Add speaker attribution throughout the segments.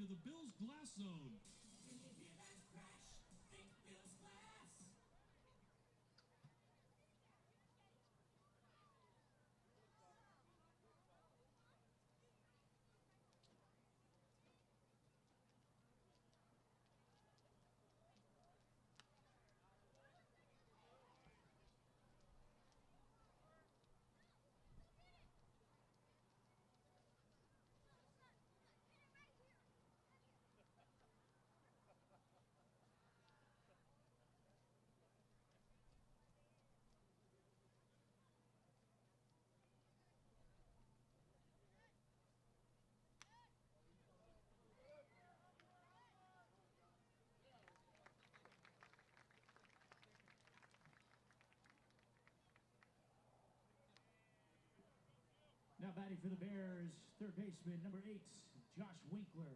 Speaker 1: into the Bills glass zone.
Speaker 2: When you hear that crash, think Bills glass.
Speaker 3: Now batting for the Bears, third baseman, number 8, Josh Winkler.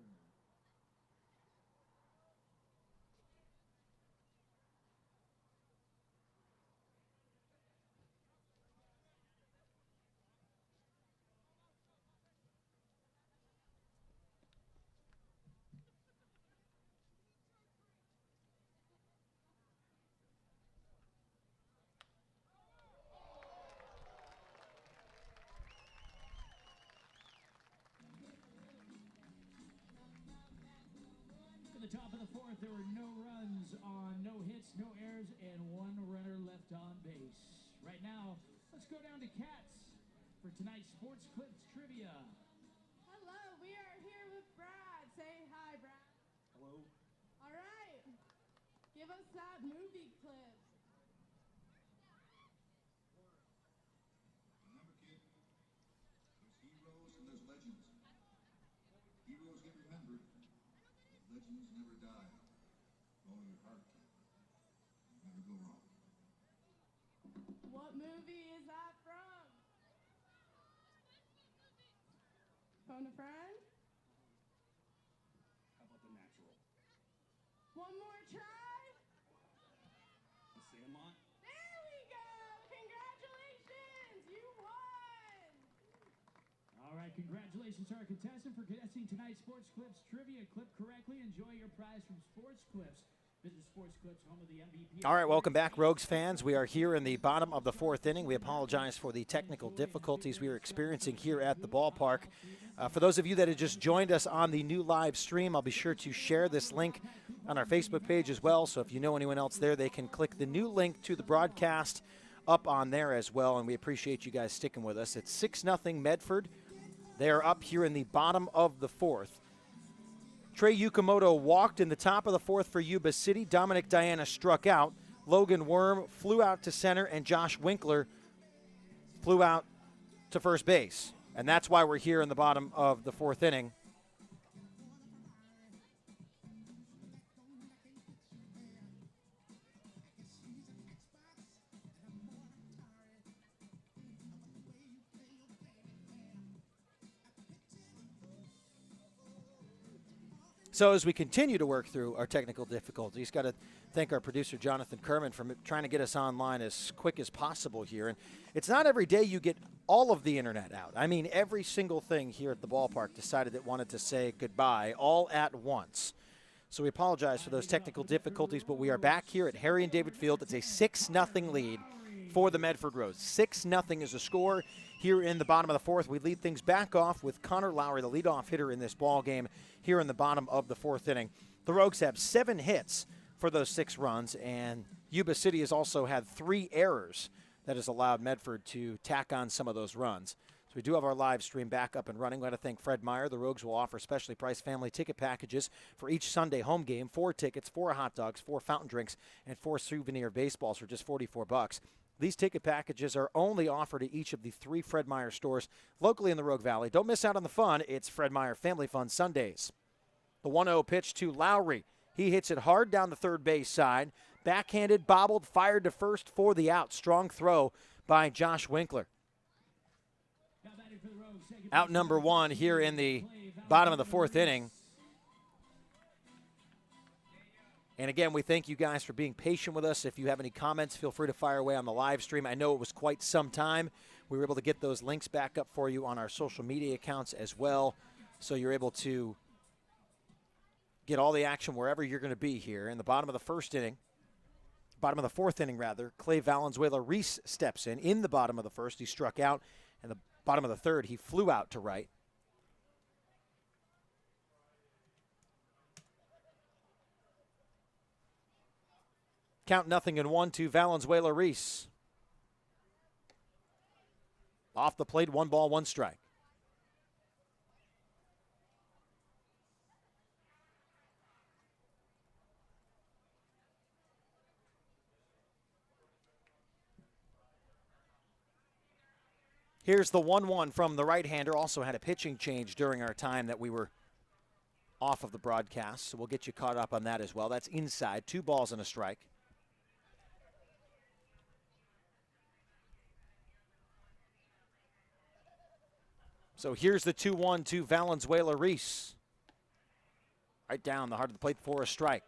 Speaker 3: To the top of the fourth, there were no runs on no hits, no errors, and one runner left on base. Right now, let's go down to Cats for tonight's Sports Clips Trivia.
Speaker 4: Hello, we are here with Brad. Say hi, Brad.
Speaker 3: Hello.
Speaker 4: All right. Give us that movie clip.
Speaker 5: Remember, kid, there's heroes and there's legends. Heroes get remembered, but legends never die. Follow your heart, kid. You'll never go wrong.
Speaker 4: What movie is that from? Phone a friend?
Speaker 1: How about The Natural?
Speaker 4: One more try?
Speaker 1: The Sandlot?
Speaker 4: There we go! Congratulations! You won!
Speaker 3: All right, congratulations to our contestant for guessing tonight's Sports Clips Trivia. Clip correctly, enjoy your prize from Sports Clips. Visit Sports Clips, home of the MVP.
Speaker 6: All right, welcome back, Rogues fans. We are here in the bottom of the fourth inning. We apologize for the technical difficulties we are experiencing here at the ballpark. For those of you that have just joined us on the new live stream, I'll be sure to share this link on our Facebook page as well. So if you know anyone else there, they can click the new link to the broadcast up on there as well. And we appreciate you guys sticking with us. It's 6-0 Medford. They are up here in the bottom of the fourth. Trey Yukamoto walked in the top of the fourth for Yuba City. Dominic Diana struck out. Logan Worm flew out to center, and Josh Winkler flew out to first base. And that's why we're here in the bottom of the fourth inning. So as we continue to work through our technical difficulties, got to thank our producer, Jonathan Kerman, for trying to get us online as quick as possible here. And it's not every day you get all of the internet out. I mean, every single thing here at the ballpark decided it wanted to say goodbye all at once. So we apologize for those technical difficulties, but we are back here at Harry and David Field. It's a 6-0 lead for the Medford Rose. 6-0 is the score here in the bottom of the fourth. We lead things back off with Connor Lowry, the leadoff hitter in this ball game here in the bottom of the fourth inning. The Rogues have 7 hits for those 6 runs, and Yuba City has also had 3 errors that has allowed Medford to tack on some of those runs. So we do have our live stream back up and running. We want to thank Fred Meyer. The Rogues will offer specially priced family ticket packages for each Sunday home game. 4 tickets, 4 hot dogs, 4 fountain drinks, and 4 souvenir baseballs for just $44. These ticket packages are only offered at each of the 3 Fred Meyer stores locally in the Rogue Valley. Don't miss out on the fun. It's Fred Meyer Family Fun Sundays. The 1-0 pitch to Lowry. He hits it hard down the third base side. Backhanded, bobbled, fired to first for the out. Strong throw by Josh Winkler. Out number 1 here in the bottom of the fourth inning. And again, we thank you guys for being patient with us. If you have any comments, feel free to fire away on the live stream. I know it was quite some time. We were able to get those links back up for you on our social media accounts as well. So you're able to get all the action wherever you're going to be here. In the bottom of the fourth inning, Clay Valenzuela-Reese steps in the bottom of the first. He struck out. In the bottom of the third, he flew out to right. Count 0-1 to Valenzuela-Reese. Off the plate, 1 ball, 1 strike. Here's the 1-1 from the right-hander. Also had a pitching change during our time that we were off of the broadcast, so we'll get you caught up on that as well. That's inside, 2 balls and a strike. So here's the 2-1 to Valenzuela-Reese. Right down the heart of the plate for a strike.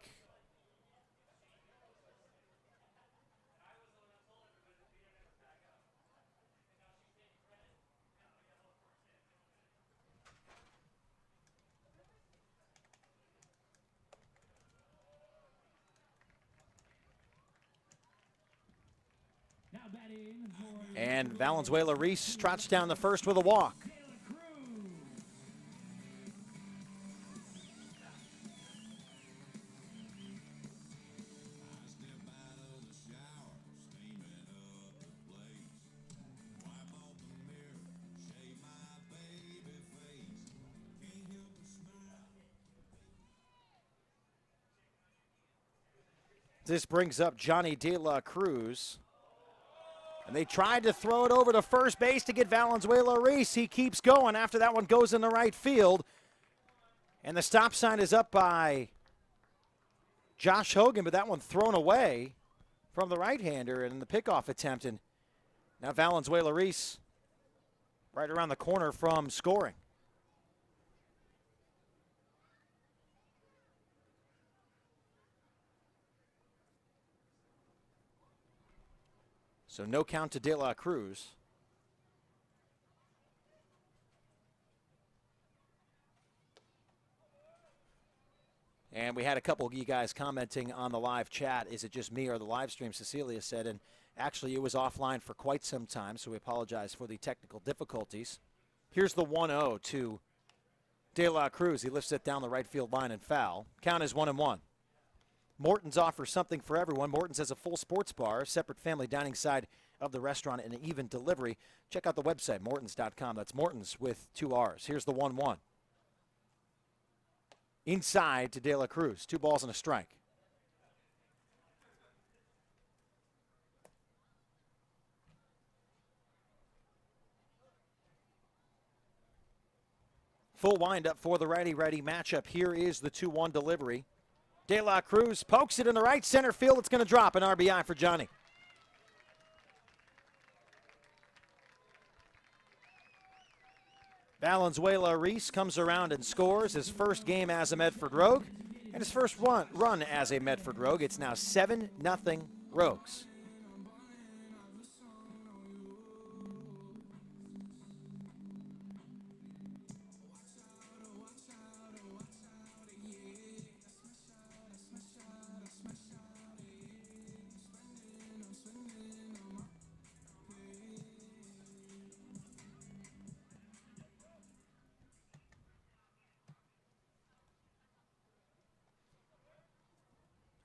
Speaker 3: Now batting for
Speaker 6: And Valenzuela-Reese trots down the first with a walk. This brings up Johnny De La Cruz. And they tried to throw it over to first base to get Valenzuela-Reese. He keeps going after that one goes in the right field. And the stop sign is up by Josh Hogan, but that one thrown away from the right-hander in the pickoff attempt. And now Valenzuela-Reese right around the corner from scoring. So no count to De La Cruz. And we had a couple of you guys commenting on the live chat. Is it just me or the live stream? Cecilia said, and actually it was offline for quite some time, so we apologize for the technical difficulties. Here's the 1-0 to De La Cruz. He lifts it down the right field line and foul. Count is 1-1. Morton's offers something for everyone. Morton's has a full sports bar, separate family dining side of the restaurant, and an even delivery. Check out the website, mortons.com. That's Morton's with 2 R's. Here's the 1-1. Inside to De La Cruz. 2 balls and a strike. Full windup for the righty-righty matchup. Here is the 2-1 delivery. De La Cruz pokes it in the right center field. It's going to drop an RBI for Johnny. Valenzuela-Reese comes around and scores his first game as a Medford Rogue and his first run as a Medford Rogue. It's now 7-0 Rogues.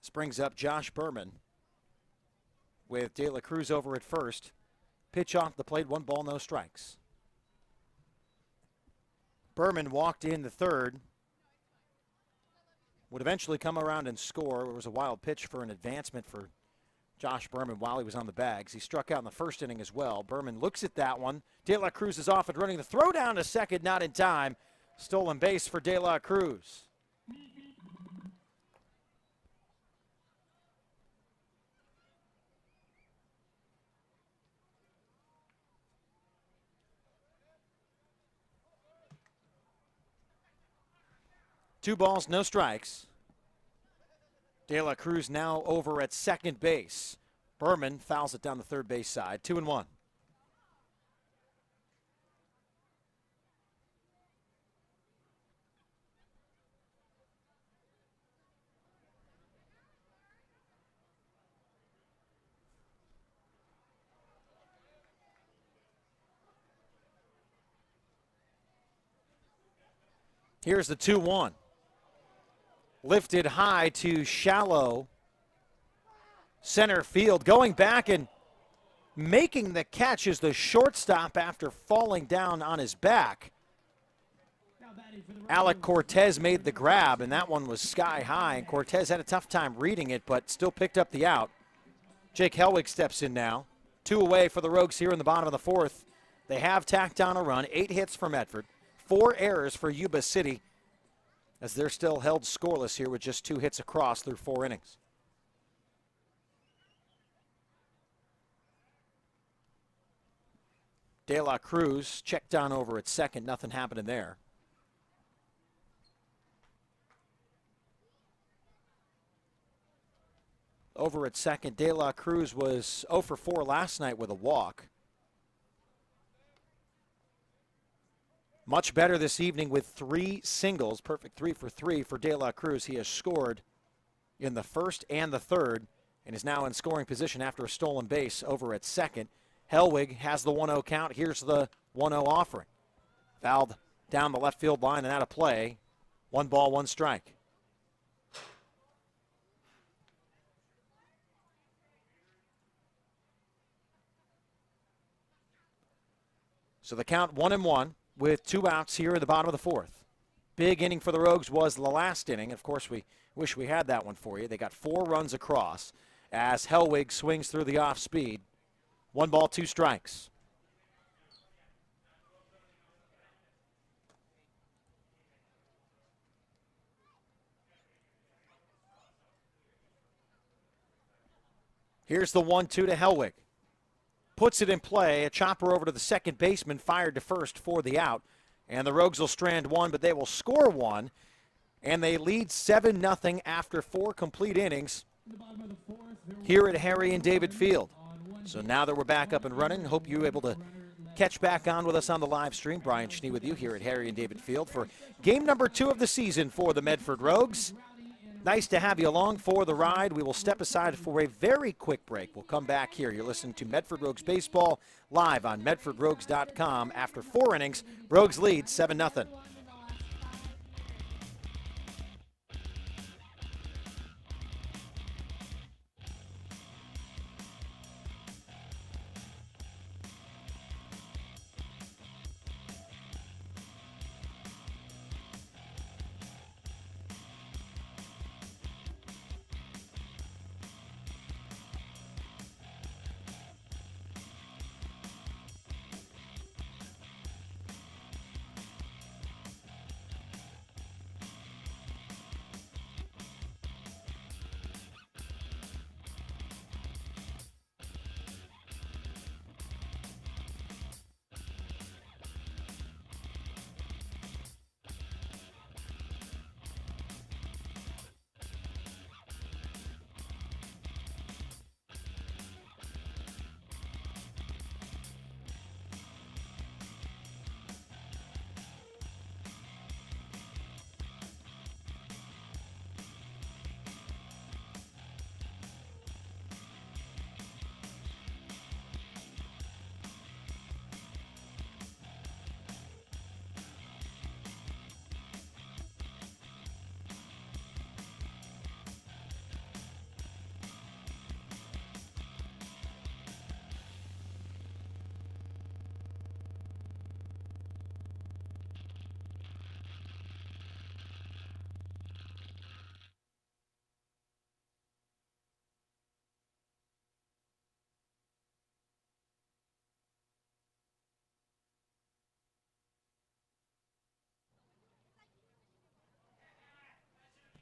Speaker 6: This brings up Josh Berman with De La Cruz over at first. Pitch off the plate, 1 ball, no strikes. Berman walked in the third. Would eventually come around and score. It was a wild pitch for an advancement for Josh Berman while he was on the bags. He struck out in the first inning as well. Berman looks at that one. De La Cruz is off and running. The throw down to second, not in time. Stolen base for De La Cruz. Two balls, no strikes. De La Cruz now over at second base. Berman fouls it down the third base side. 2-1. Here's the 2-1. Lifted high to shallow center field. Going back and making the catch is the shortstop after falling down on his back. Alec Cortez made the grab, and that one was sky high, and Cortez had a tough time reading it, but still picked up the out. Jake Hellwig steps in now. 2 away for the Rogues here in the bottom of the 4th. They have tacked on a run, 8 hits for Medford, 4 errors for Yuba City, as they're still held scoreless here with just 2 hits across through 4 innings. De La Cruz checked down over at second, nothing happening there. Over at second, De La Cruz was 0 for 4 last night with a walk. Much better this evening with 3 singles, perfect 3 for 3 for De La Cruz. He has scored in the first and the third and is now in scoring position after a stolen base over at second. Hellwig has the 1-0 count. Here's the 1-0 offering. Fouled down the left field line and out of play. 1 ball, 1 strike. So the count 1-1 with 2 outs here in the bottom of the 4th. Big inning for the Rogues was the last inning. Of course, we wish we had that one for you. They got 4 runs across as Hellwig swings through the off speed. 1 ball, 2 strikes. Here's the 1-2 to Hellwig. Puts it in play. A chopper over to the second baseman, fired to first for the out. And the Rogues will strand 1, but they will score 1. And they lead 7-0 after 4 complete innings here at Harry and David Field. So now that we're back up and running, hope you're able to catch back on with us on the live stream. Brian Schnee with you here at Harry and David Field for game number 2 of the season for the Medford Rogues. Nice to have you along for the ride. We will step aside for a very quick break. We'll come back here. You're listening to Medford Rogues Baseball live on MedfordRogues.com. After 4 innings, Rogues lead 7-0.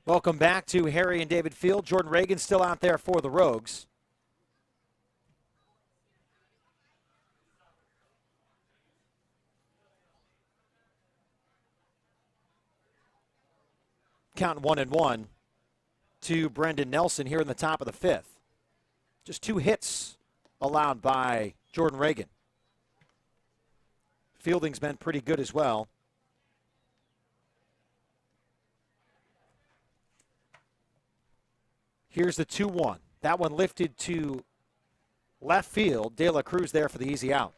Speaker 6: Welcome back to Harry and David Field. Jordan Reagan still out there for the Rogues. Count 1-1 to Brendan Nelson here in the top of the 5th. Just 2 hits allowed by Jordan Reagan. Fielding's been pretty good as well. Here's the 2-1. That one lifted to left field. De La Cruz there for the easy out.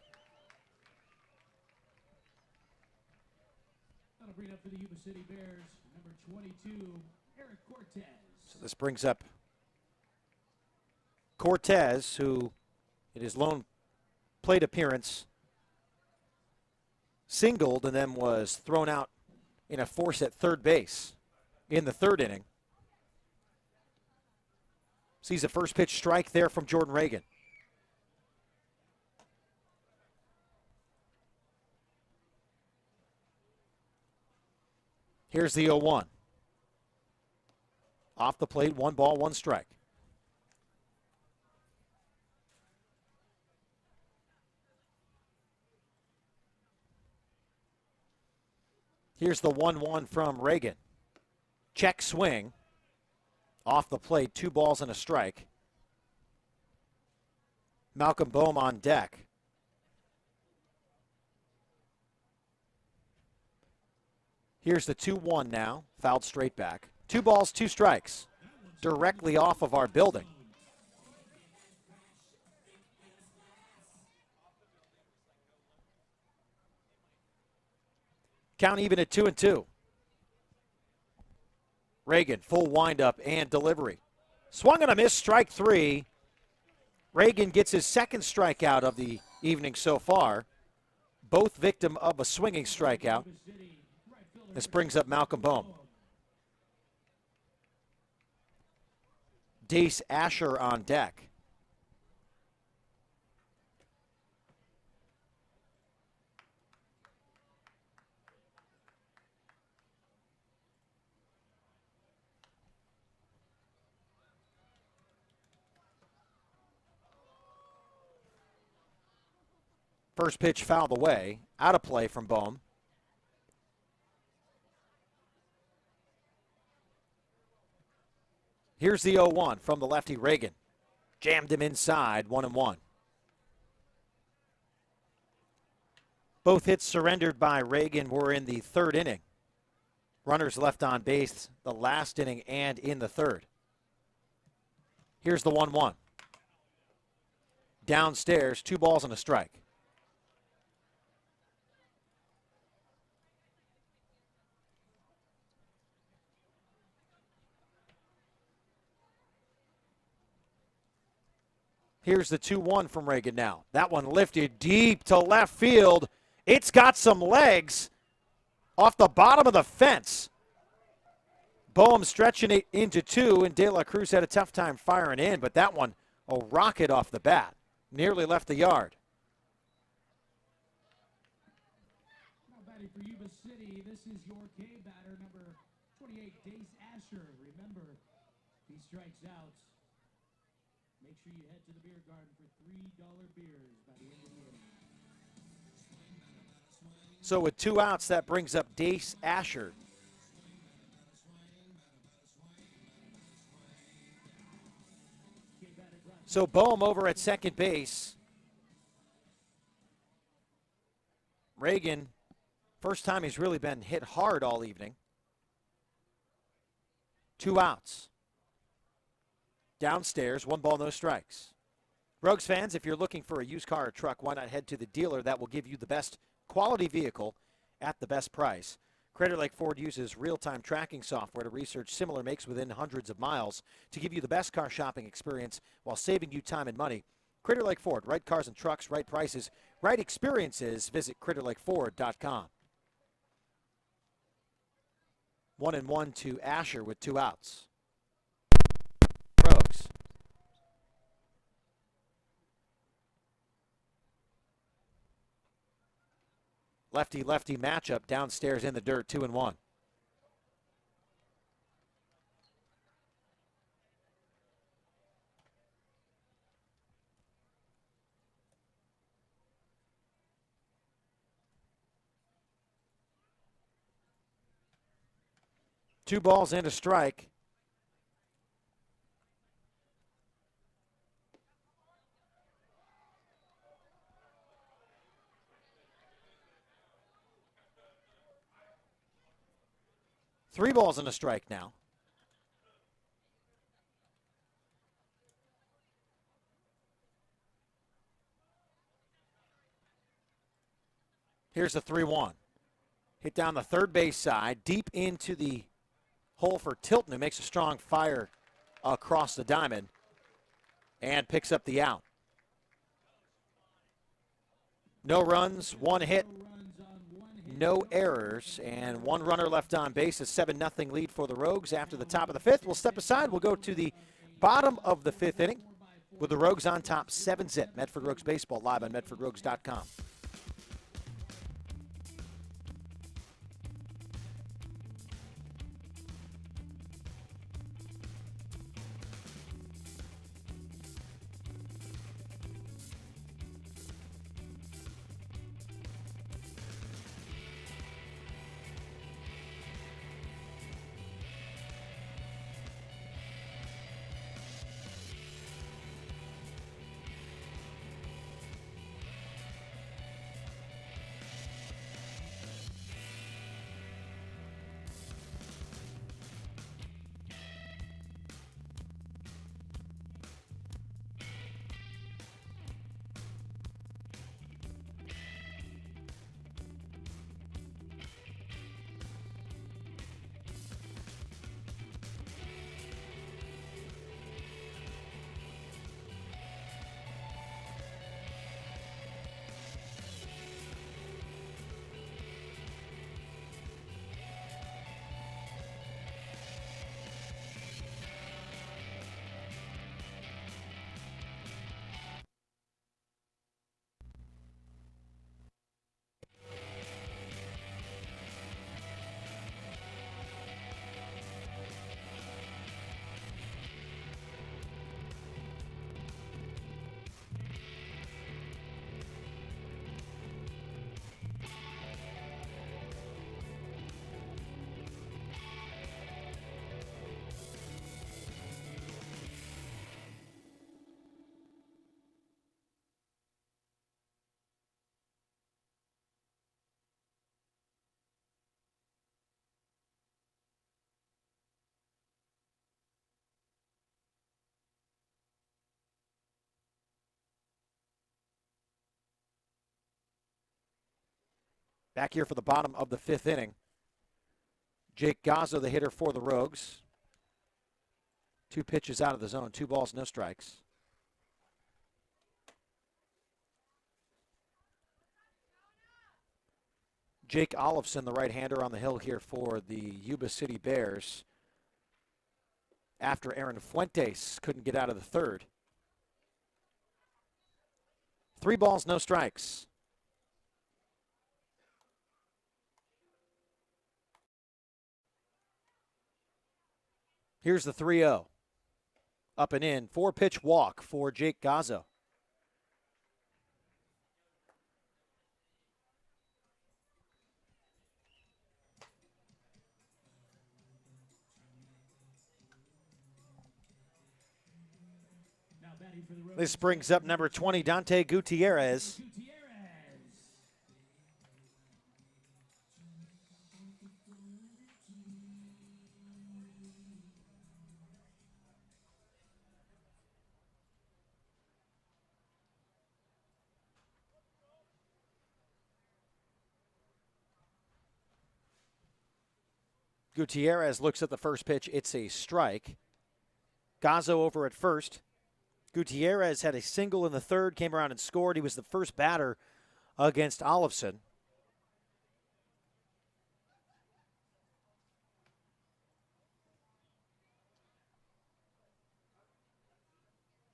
Speaker 3: That'll bring it up for the Yuba City Bears, number 22, Eric Cortez.
Speaker 6: So this brings up Cortez, who in his lone plate appearance singled and then was thrown out in a force at third base in the third inning. Sees a first pitch strike there from Jordan Reagan. Here's the 0-1. Off the plate, 1 ball, 1 strike. Here's the 1-1 from Reagan. Check swing. Off the plate, 2 balls and a strike. Malcolm Boehm on deck. Here's the 2-1 now, fouled straight back. 2 balls, 2 strikes, directly off of our building. Count even at 2-2. Reagan, full windup and delivery. Swung and a miss, strike 3. Reagan gets his second strikeout of the evening so far, both victim of a swinging strikeout. This brings up Malcolm Boehm. Dace Asher on deck. First pitch fouled away, out of play from Boehm. Here's the 0-1 from the lefty Reagan. Jammed him inside, 1-1. Both hits surrendered by Reagan were in the third inning. Runners left on base the last inning and in the third. Here's the 1-1. Downstairs, 2 balls and a strike. Here's the 2-1 from Reagan now. That one lifted deep to left field. It's got some legs off the bottom of the fence. Boehm stretching it into 2, and De La Cruz had a tough time firing in, but that one, a rocket off the bat. Nearly left the yard.
Speaker 3: Now batting for Yuba City, this is your K batter, number 28, Dace Asher. Remember, if he strikes out, make sure you head to the beer garden for $3 beers by the end of the inning.
Speaker 6: So with 2 outs, that brings up Dace Asher. So Boehm over at second base. Reagan, first time he's really been hit hard all evening. 2 outs. Downstairs, 1 ball, no strikes. Rogues fans, if you're looking for a used car or truck, why not head to the dealer that will give you the best quality vehicle at the best price. Crater Lake Ford uses real-time tracking software to research similar makes within hundreds of miles to give you the best car shopping experience while saving you time and money. Crater Lake Ford, right cars and trucks, right prices, right experiences. Visit CraterLakeFord.com. 1-1 to Asher with 2 outs. Rogues. Lefty-lefty matchup downstairs in the dirt, 2-1. Two balls and a strike. Three balls and a strike now. Here's the 3-1. Hit down the third base side, deep into the hole for Tilton, who makes a strong fire across the diamond and picks up the out. No runs, one hit, no errors, and one runner left on base. A 7-0 lead for the Rogues after the top of the fifth. We'll step aside. We'll go to the bottom of the fifth inning with the Rogues on top 7-zip. Medford Rogues Baseball live on MedfordRogues.com. Back here for the bottom of the fifth inning. Jake Gazzo, the hitter for the Rogues. 2 pitches out of the zone, 2 balls, no strikes. Jake Olofsson, the right-hander on the hill here for the Yuba City Bears. After Aaron Fuentes couldn't get out of the third. 3 balls, no strikes. Here's the 3-0. Up and in. 4-pitch walk for Jake Gazzo. This brings up number 20, Dante Gutierrez. Gutierrez looks at the first pitch. It's a strike. Gazzo over at first. Gutierrez had a single in the third, came around and scored. He was the first batter against Olofsson.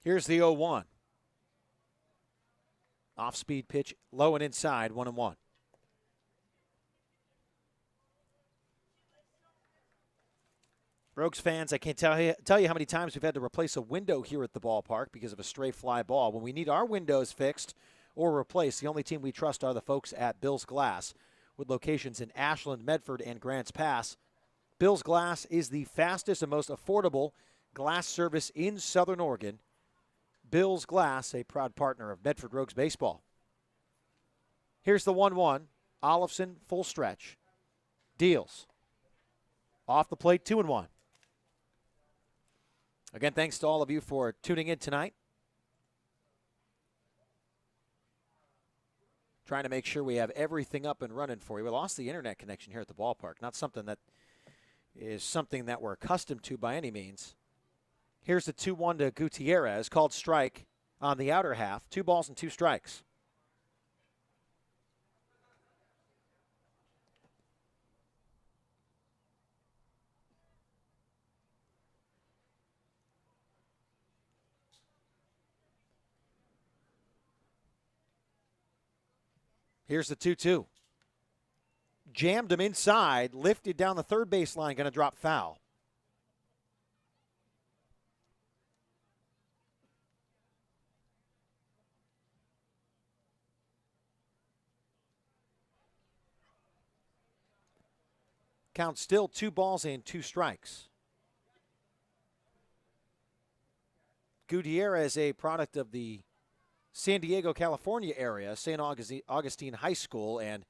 Speaker 6: Here's the 0-1. Off-speed pitch, low and inside, 1-1. Rogues fans, I can't tell you how many times we've had to replace a window here at the ballpark because of a stray fly ball. When we need our windows fixed or replaced, the only team we trust are the folks at Bill's Glass, with locations in Ashland, Medford, and Grants Pass. Bill's Glass is the fastest and most affordable glass service in Southern Oregon. Bill's Glass, a proud partner of Medford Rogues Baseball. Here's the 1-1. Olofsson, full stretch. Deals. Off the plate, 2-1. Again, thanks to all of you for tuning in tonight. trying to make sure we have everything up and running for you. We lost the internet connection here at the ballpark. Not something that we're accustomed to by any means. Here's the 2-1 to Gutierrez, called strike on the outer half. 2 balls and 2 strikes. Here's the 2-2. Jammed him inside, lifted down the third baseline, going to drop foul. Count still 2 balls and 2 strikes. Gutierrez, a product of the San Diego, California area, St. Augustine High School, and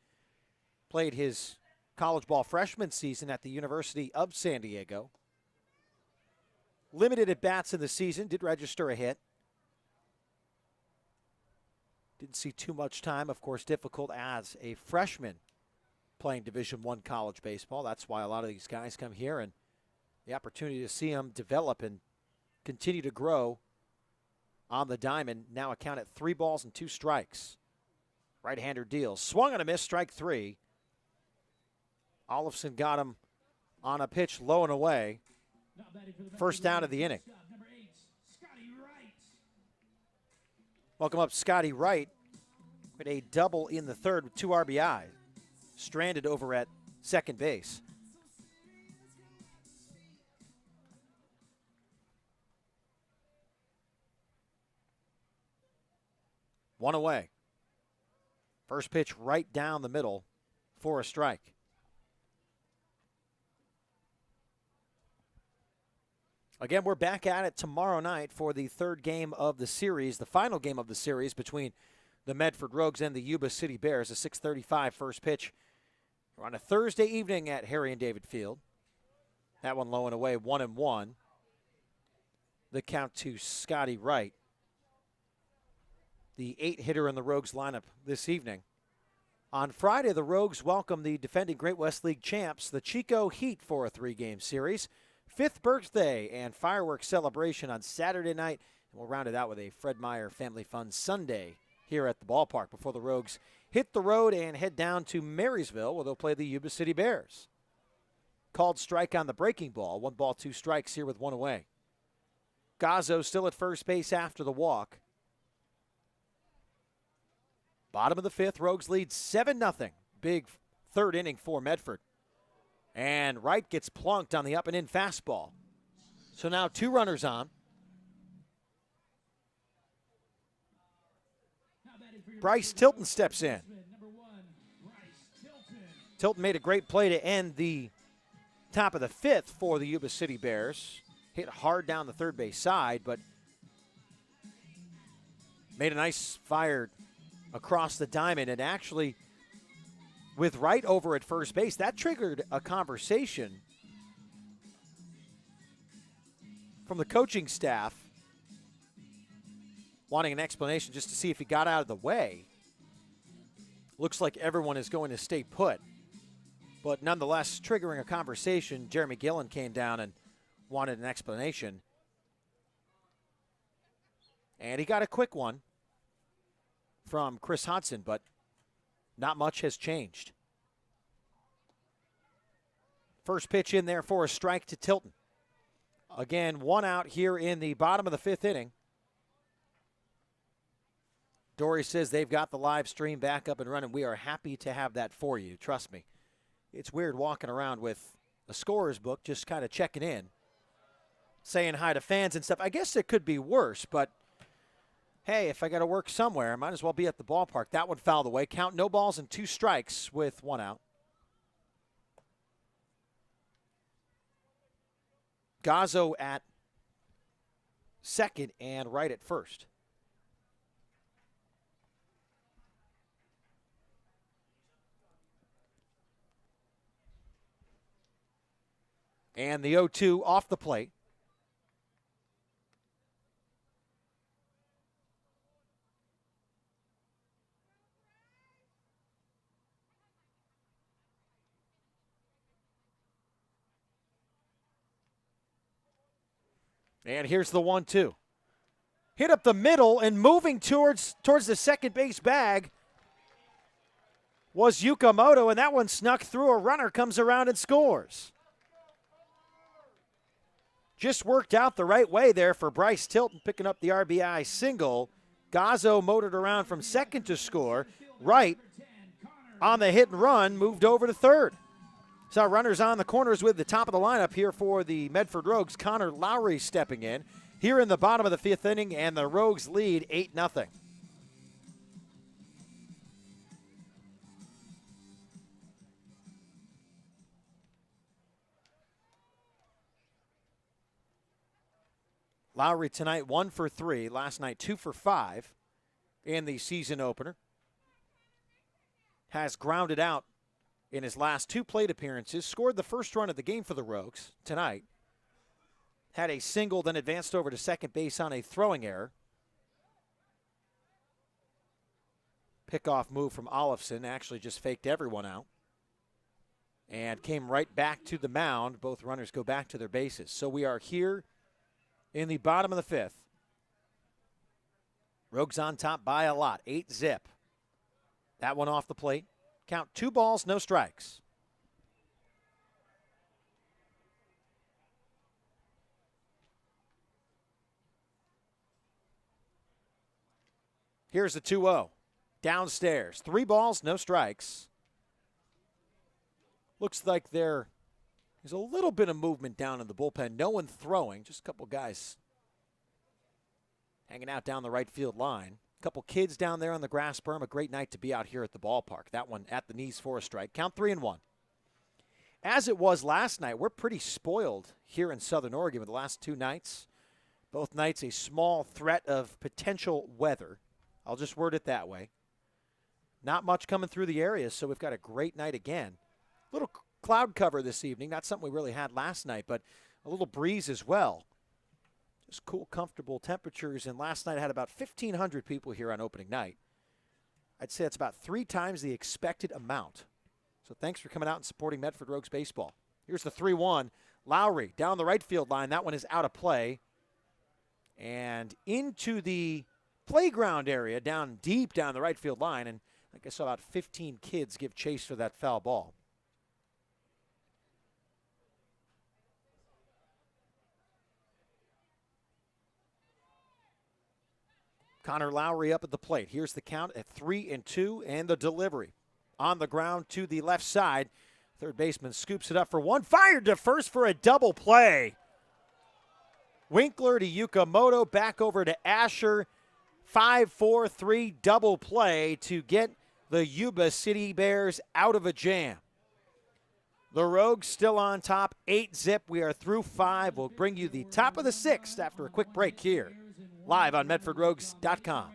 Speaker 6: played his college ball freshman season at the University of San Diego. Limited at bats in the season, did register a hit. Didn't see too much time, of course, difficult as a freshman playing Division I college baseball. That's why a lot of these guys come here, and the opportunity to see them develop and continue to grow on the diamond. Now a count at 3 balls and 2 strikes. Right-hander deals. Swung on a miss, strike 3. Olafson got him on a pitch low and away. First down of the inning. Welcome up Scotty Wright with a double in the third with 2 RBI. Stranded over at second base. One away. First pitch right down the middle for a strike. Again, we're back at it tomorrow night for the third game of the series, the final game of the series between the Medford Rogues and the Yuba City Bears, a 6:35 first pitch. We're on a Thursday evening at Harry and David Field. That one low and away, 1-1. The count to Scotty Wright, the 8-hitter in the Rogues lineup this evening. On Friday, the Rogues welcome the defending Great West League champs, the Chico Heat, for a 3-game series. 5th birthday and fireworks celebration on Saturday night. And we'll round it out with a Fred Meyer Family Fun Sunday here at the ballpark before the Rogues hit the road and head down to Marysville, where they'll play the Yuba City Bears. Called strike on the breaking ball. 1 ball, 2 strikes here with 1 away. Gazzo still at first base after the walk. Bottom of the 5th, Rogues lead 7-0. Big third inning for Medford. And Wright gets plunked on the up and in fastball. So now 2 runners on. Bryce Tilton steps in. Tilton made a great play to end the top of the 5th for the Yuba City Bears. Hit hard down the third base side, but made a nice fire across the diamond, and actually, with Wright over at first base, that triggered a conversation from the coaching staff wanting an explanation just to see if he got out of the way. Looks like everyone is going to stay put. But nonetheless, triggering a conversation, Jeremy Gillen came down and wanted an explanation. And he got a quick one from Chris Hodson, but not much has changed. First pitch in there for a strike to Tilton. Again, 1 out here in the bottom of the 5th inning. Dory says they've got the live stream back up and running. We are happy to have that for you. Trust me. It's weird walking around with a scorer's book, just kind of checking in, saying hi to fans and stuff. I guess it could be worse, but hey, if I got to work somewhere, I might as well be at the ballpark. That one fouled away. Count, no balls and 2 strikes with 1 out. Gazzo at second and Wright at first. And the 0-2 off the plate. And here's the 1-2. Hit up the middle and moving towards the second base bag was Yukamoto, and that one snuck through. A runner comes around and scores. Just worked out the right way there for Bryce Tilton, picking up the RBI single. Gazzo motored around from second to score. Wright on the hit and run, moved over to third. Saw runners on the corners with the top of the lineup here for the Medford Rogues. Connor Lowry stepping in here in the bottom of the fifth inning, and the Rogues lead 8-0. Lowry tonight 1 for 3. Last night 2 for 5 in the season opener. Has grounded out in his last 2 plate appearances. Scored the first run of the game for the Rogues tonight. Had a single, then advanced over to second base on a throwing error. Pickoff move from Olofsson. Actually just faked everyone out. And came right back to the mound. Both runners go back to their bases. So we are here in the bottom of the fifth. Rogues on top by a lot, 8-0. That one off the plate. Count 2 balls, no strikes. Here's the 2-0. Downstairs. 3 balls, no strikes. Looks like there's a little bit of movement down in the bullpen. No one throwing, just a couple guys hanging out down the right field line. A couple kids down there on the grass berm. A great night to be out here at the ballpark. That one at the knees for a strike. Count 3-1. As it was last night, we're pretty spoiled here in Southern Oregon with the last 2 nights. Both nights a small threat of potential weather. I'll just word it that way. Not much coming through the area, so we've got a great night again. Little cloud cover this evening. Not something we really had last night, but a little breeze as well. Just cool, comfortable temperatures. And last night I had about 1,500 people here on opening night. I'd say it's about 3 times the expected amount. So thanks for coming out and supporting Medford Rogues baseball. Here's the 3-1. Lowry down the right field line. That one is out of play. And into the playground area, down deep down the right field line. And I think I saw about 15 kids give chase for that foul ball. Connor Lowry up at the plate. Here's the count at 3-2, and the delivery on the ground to the left side. Third baseman scoops it up for one. Fired to first for a double play. Winkler to Yukamoto, back over to Asher. 5-4-3 double play to get the Yuba City Bears out of a jam. The Rogues still on top, 8-0. We are through 5. We'll bring you the top of the 6th after a quick break here, live on MedfordRogues.com.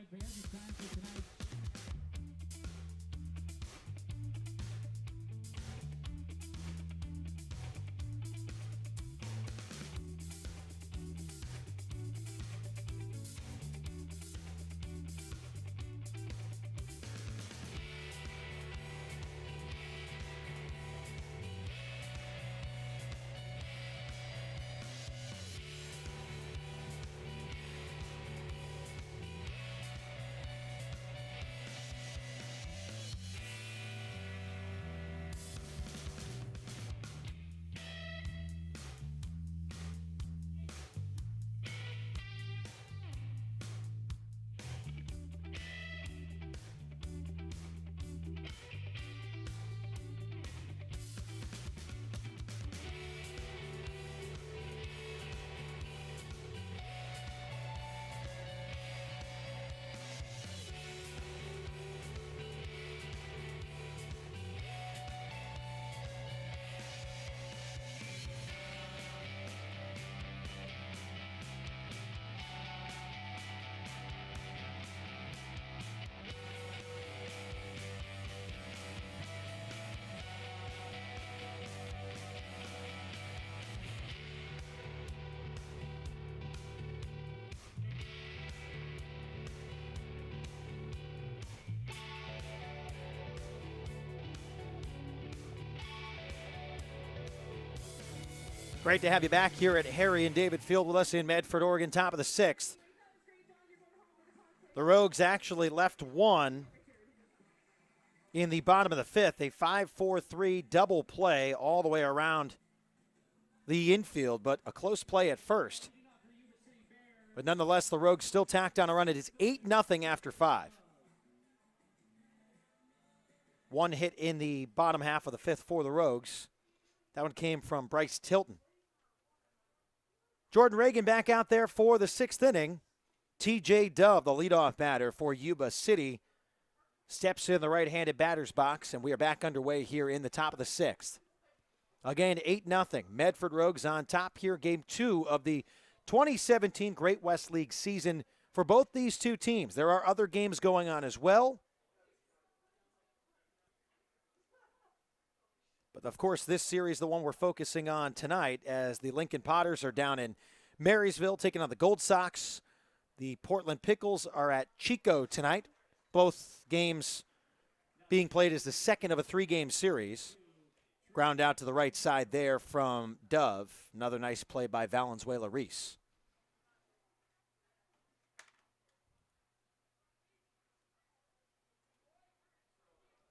Speaker 6: Great to have you back here at Harry and David Field with us in Medford, Oregon, top of the 6th. The Rogues actually left one in the bottom of the 5th. A 5-4-3 double play all the way around the infield, but a close play at first. But nonetheless, the Rogues still tacked on a run. It is 8-0 after 5. One hit in the bottom half of the 5th for the Rogues. That one came from Bryce Tilton. Jordan Reagan back out there for the 6th inning. TJ Dove, the leadoff batter for Yuba City, steps in the right-handed batter's box, and we are back underway here in the top of the 6th. Again, 8-0. Medford Rogues on top here. Game 2 of the 2017 Great West League season for both these two teams. There are other games going on as well. But, of course, this series, the one we're focusing on tonight, as the Lincoln Potters are down in Marysville taking on the Gold Sox. The Portland Pickles are at Chico tonight. Both games being played as the second of a 3-game series. Ground out to the right side there from Dove. Another nice play by Valenzuela Reese.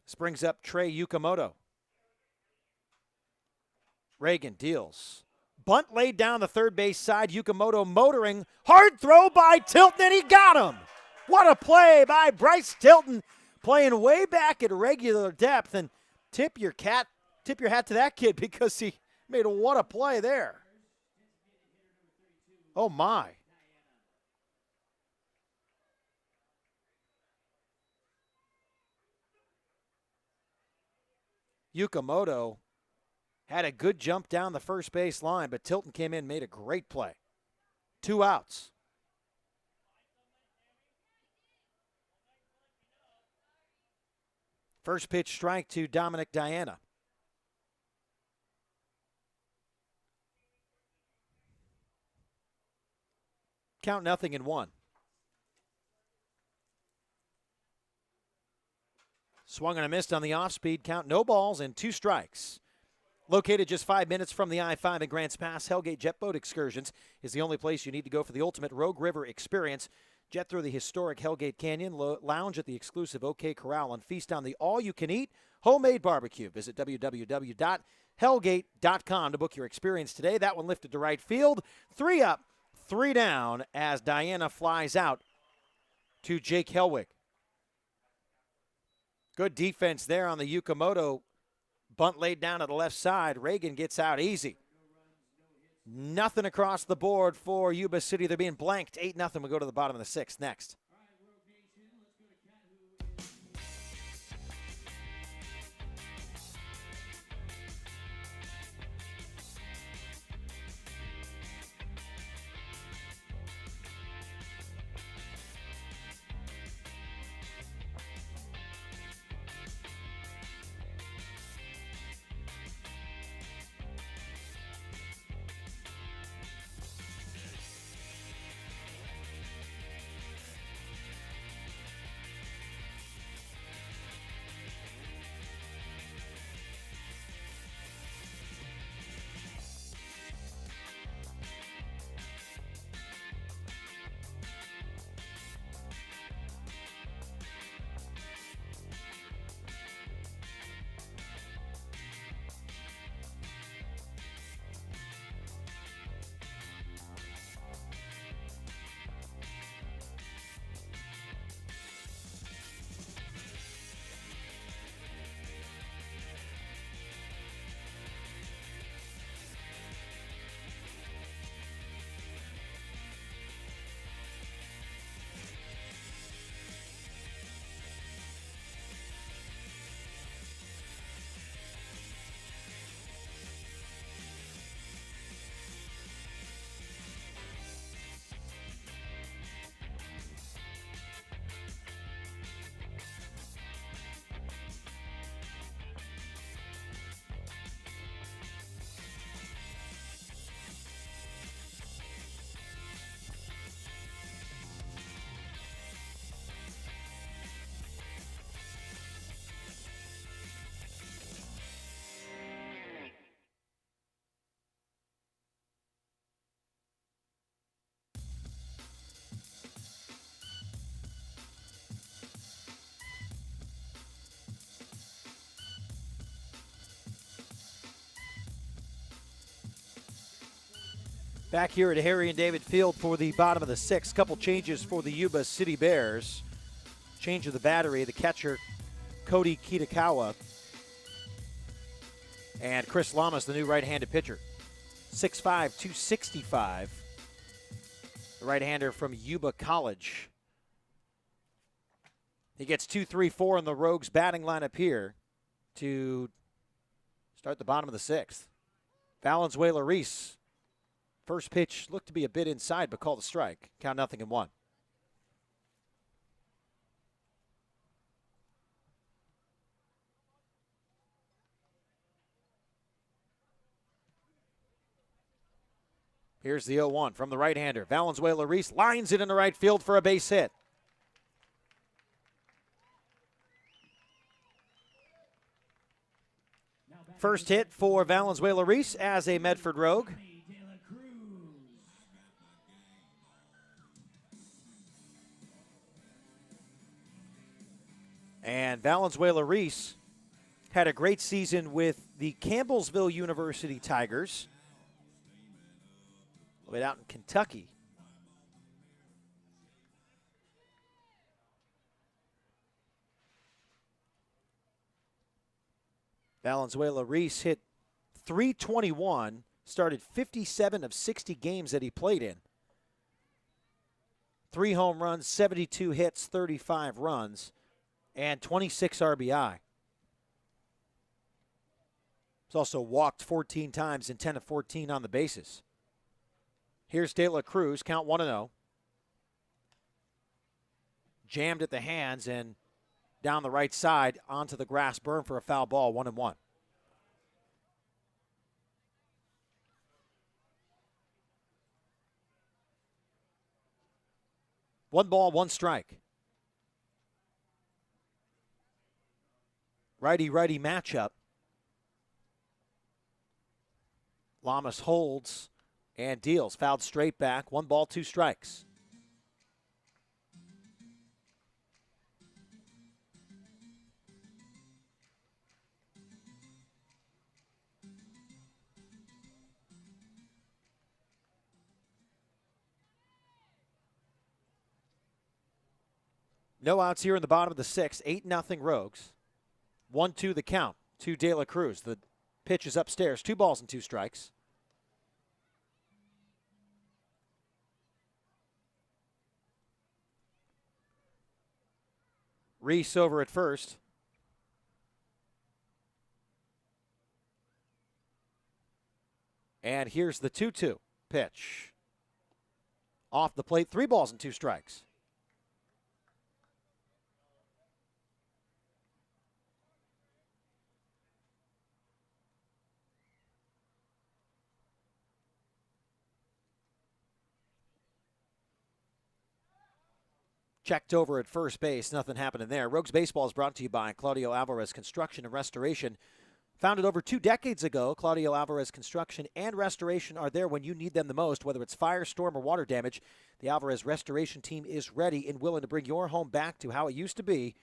Speaker 6: This brings up Trey Yukamoto. Reagan deals. Bunt laid down the third base side. Yukamoto motoring. Hard throw by Tilton, and he got him. What a play by Bryce Tilton, playing way back at regular depth. And tip your hat to that kid, because he made what a play there. Oh, my. Yukamoto had a good jump down the first base line, but Tilton came in and made a great play. 2 outs. First pitch strike to Dominic Diana. Count 0-1. Swung and a missed on the off-speed count. No balls and 2 strikes. Located just 5 minutes from the I-5 in Grants Pass, Hellgate Jet Boat Excursions is the only place you need to go for the ultimate Rogue River experience. Jet through the historic Hellgate Canyon, lounge at the exclusive OK Corral, and feast on the all-you-can-eat homemade barbecue. Visit www.hellgate.com to book your experience today. That one lifted to right field. 3 up, 3 down as Diana flies out to Jake Helwig. Good defense there on the Yukamoto. Bunt laid down to the left side. Reagan gets out easy. Nothing across the board for Yuba City. They're being blanked. 8-0. We'll go to the bottom of the 6th next. Back here at Harry and David Field for the bottom of the sixth. Couple changes for the Yuba City Bears. Change of the battery, the catcher, Cody Kitakawa. And Chris Lamas, the new right-handed pitcher. 6'5", 265. The right-hander from Yuba College. He gets 2, 3, 4 in the Rogues batting lineup here to start the bottom of the sixth. Valenzuela Reese. First pitch looked to be a bit inside, but called a strike. Count 0-1. Here's the 0-1 from the right-hander. Valenzuela Reese lines it in the right field for a base hit. First hit for Valenzuela Reese as a Medford Rogue. And Valenzuela Reese had a great season with the Campbellsville University Tigers. A little bit out in Kentucky. Valenzuela Reese hit .321, started 57 of 60 games that he played in. 3 home runs, 72 hits, 35 runs, and 26 RBI. He's also walked 14 times and 10 of 14 on the bases. Here's De La Cruz, count 1-0. Jammed at the hands and down the right side onto the grass berm for a foul ball, 1-1. One ball, one strike. Righty-righty matchup. Lamas holds and deals. Fouled straight back. 1 ball, 2 strikes. No outs here in the bottom of the sixth. 8-0 Rogues. 1-2 the count to De La Cruz. The pitch is upstairs. 2 balls and 2 strikes. Reese over at first. And here's the 2-2 pitch. Off the plate, 3 balls and 2 strikes. Checked over at first base, nothing happening there. Rogues Baseball is brought to you by Claudio Alvarez Construction and Restoration. Founded over 2 decades ago, Claudio Alvarez Construction and Restoration are there when you need them the most, whether it's fire, storm, or water damage. The Alvarez Restoration team is ready and willing to bring your home back to how it used to be.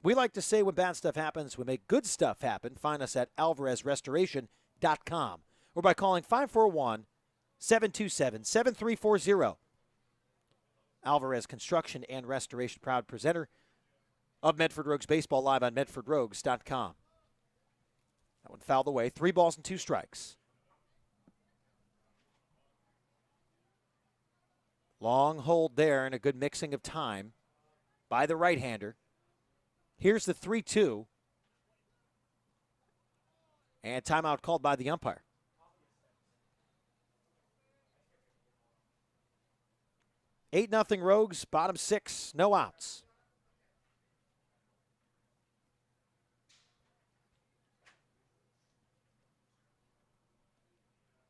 Speaker 6: We like to say when bad stuff happens, we make good stuff happen. Find us at alvarezrestoration.com or by calling 541-727-7340. Alvarez Construction and Restoration, proud presenter of Medford Rogues Baseball, live on medfordrogues.com. That one fouled away. 3 balls and 2 strikes. Long hold there and a good mixing of time by the right-hander. Here's the 3-2. And timeout called by the umpire. Eight nothing Rogues, bottom 6, no outs.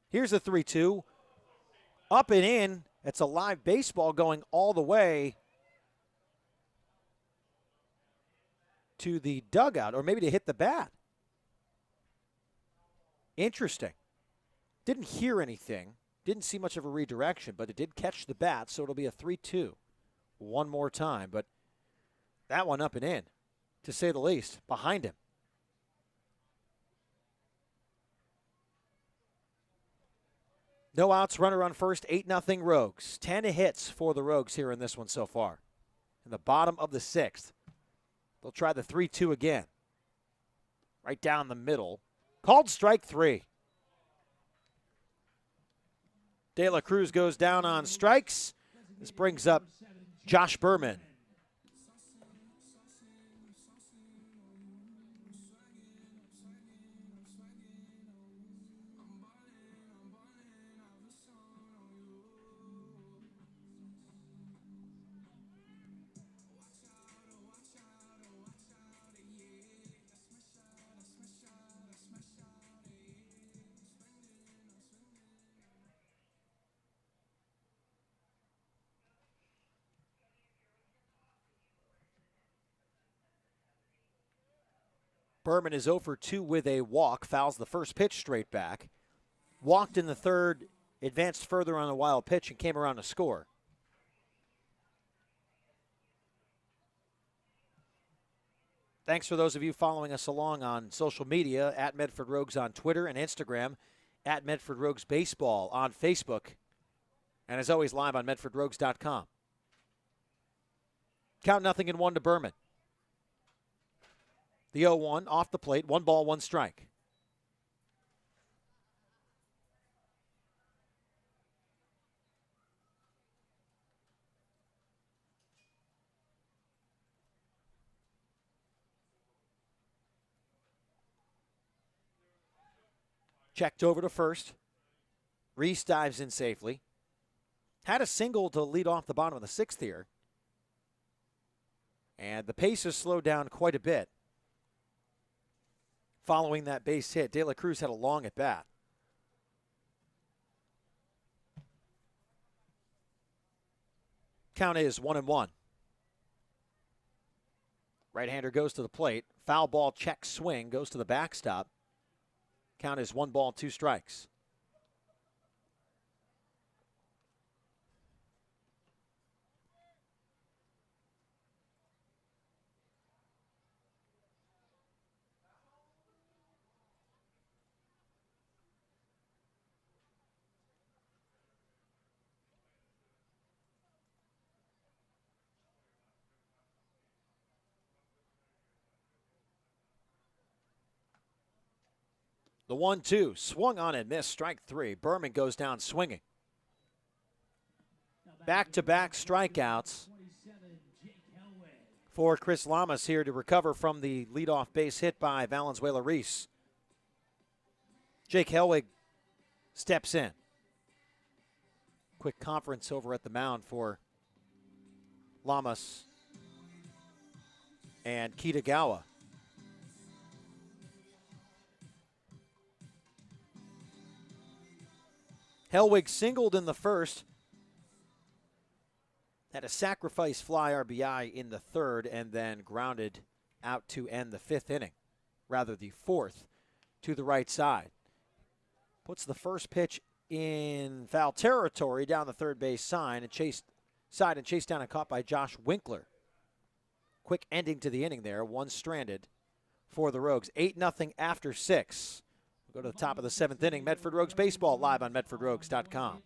Speaker 6: Here's the 3-2. Up and in. It's a live baseball going all the way to the dugout, or maybe to hit the bat. Interesting. Didn't hear anything. Didn't see much of a redirection, but it did catch the bat, so it'll be a 3-2 one more time. But that one up and in, to say the least, behind him. No outs, runner on first, 8-0 Rogues. 10 hits for the Rogues here in this one so far. In the bottom of the 6th. They'll try the 3-2 again. Right down the middle. Called strike 3. De La Cruz goes down on strikes. This brings up Josh Berman. Berman is 0 for 2 with a walk, fouls the first pitch straight back. Walked in the third, advanced further on a wild pitch, and came around to score. Thanks for those of you following us along on social media, at Medford Rogues on Twitter and Instagram, at Medford Rogues Baseball on Facebook, and as always, live on MedfordRogues.com. Count 0-1 to Berman. The 0-1 off the plate, 1 ball, 1 strike. Checked over to first. Reese dives in safely. Had a single to lead off the bottom of the 6th here. And the pace has slowed down quite a bit. Following that base hit, De La Cruz had a long at bat. Count is 1-1. Right-hander goes to the plate. Foul ball check swing, goes to the backstop. Count is 1 ball, 2 strikes. The 1-2, swung on and missed, strike 3. Berman goes down swinging. Back-to-back strikeouts for Chris Lamas here to recover from the leadoff base hit by Valenzuela Reese. Jake Helwig steps in. Quick conference over at the mound for Lamas and Kitagawa. Helwig singled in the first. Had a sacrifice fly RBI in the third and then grounded out to end the 5th inning. Rather, the 4th to the right side. Puts the first pitch in foul territory down the third base side and chased down and caught by Josh Winkler. Quick ending to the inning there. 1 stranded for the Rogues. 8-0 after 6. We'll go to the top of the 7th inning. Medford Rogues Baseball live on MedfordRogues.com.